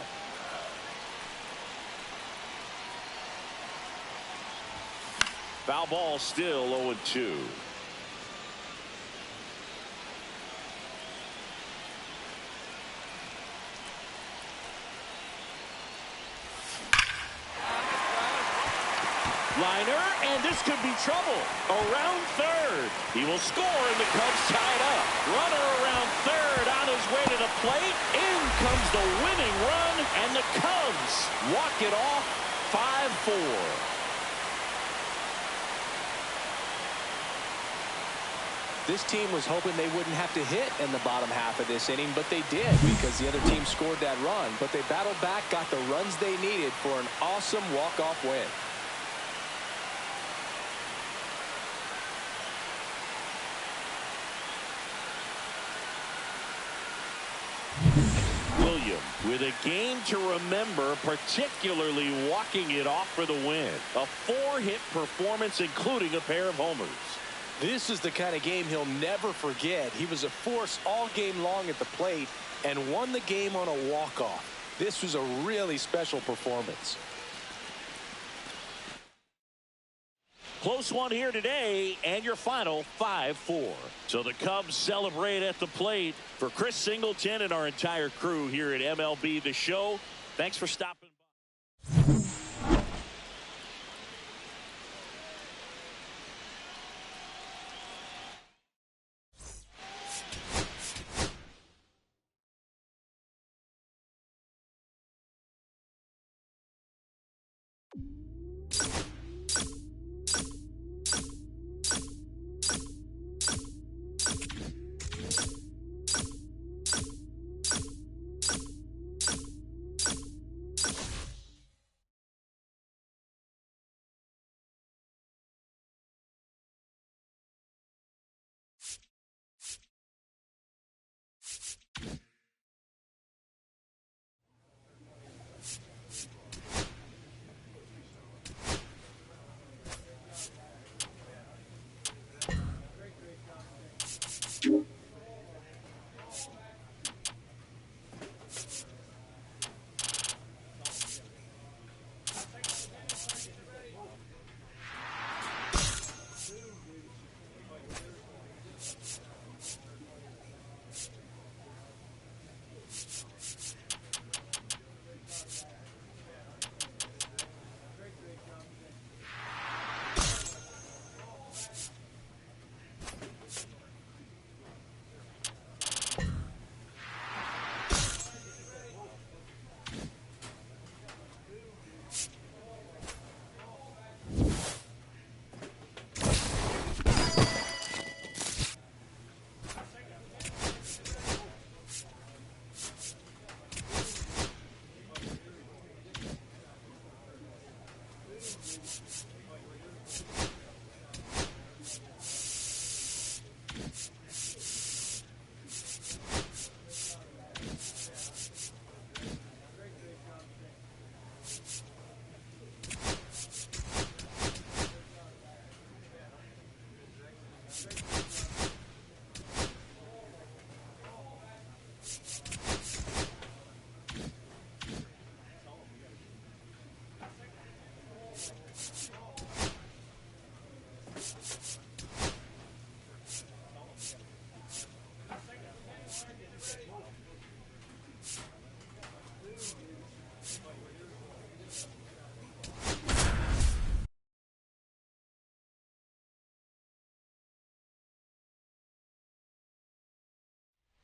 Foul ball, still 0-2. Liner, and this could be trouble. Around third. He will score, and the Cubs tie it up. Runner around third on his way to the plate. In comes the winning run, and the Cubs walk it off 5-4. This team was hoping they wouldn't have to hit in the bottom half of this inning, but they did because the other team scored that run. But they battled back, got the runs they needed for an awesome walk-off win. With a game to remember, particularly walking it off for the win. A 4-hit performance, including a pair of homers. This is the kind of game he'll never forget. He was a force all game long at the plate and won the game on a walk-off. This was a really special performance. Close one here today, and your final 5-4. So the Cubs celebrate at the plate. For Chris Singleton and our entire crew here at MLB The Show, thanks for stopping by.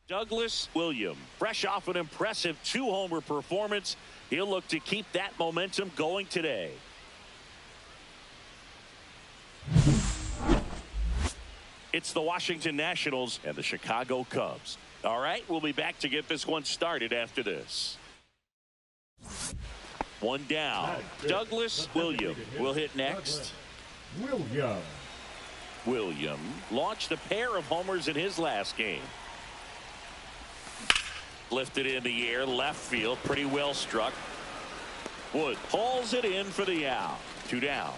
Douglas Williams, fresh off an impressive 2-homer performance, he'll look to keep that momentum going today. It's the Washington Nationals and the Chicago Cubs. All right, we'll be back to get this one started after this. One down. Douglas Williams will hit next. Williams launched a pair of homers in his last game. Lifted in the air, left field, pretty well struck. Wood hauls it in for the out. 2 down.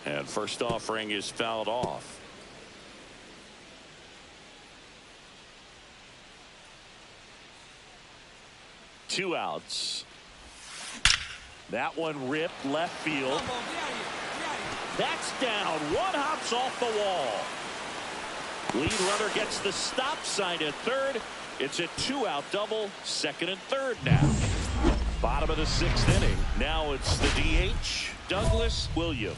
And first offering is fouled off. Two outs. That one ripped left field. That's down. One hops off the wall. Lead runner gets the stop sign at third. It's a 2-out double, second and third now. Bottom of the 6th inning. Now it's the DH, Douglas Williams.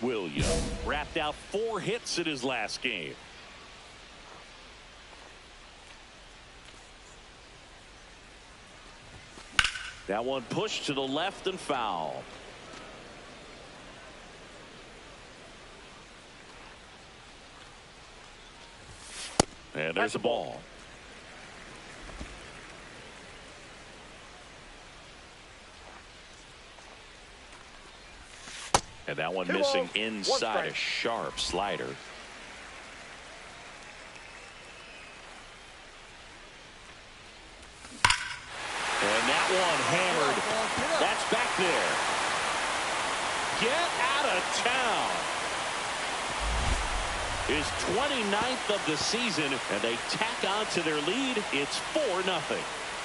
Williams wrapped out 4 hits in his last game. That one pushed to the left and foul. And there's a ball. And that one missing inside a sharp slider. And that one hammered. That's back there. Get out of town. His 29th of the season, and they tack on to their lead. It's 4-0.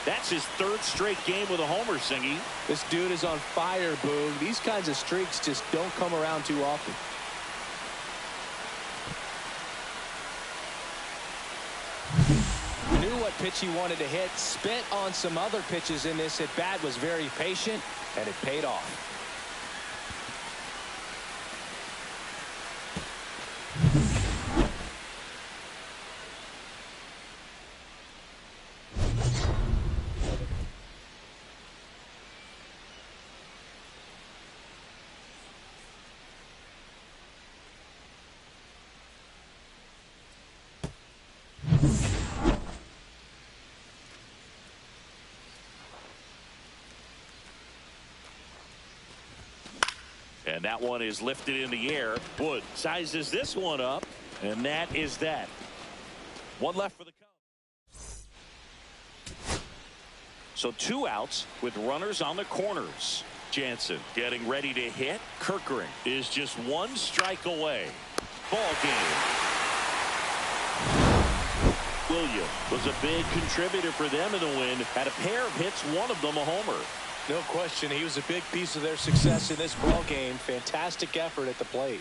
That's his 3rd straight game with a homer, Singy. This dude is on fire, Boog. These kinds of streaks just don't come around too often. Knew what pitch he wanted to hit. Spent on some other pitches in this at bat. Was very patient, and it paid off. And that one is lifted in the air. Wood sizes this one up, and that is that. One left for the Cubs. So 2 outs with runners on the corners. Jansen getting ready to hit. Kirkering is just 1 strike away. Ball game. Williams was a big contributor for them in the win. Had a pair of hits, one of them a homer. No question, he was a big piece of their success in this ball game. Fantastic effort at the plate.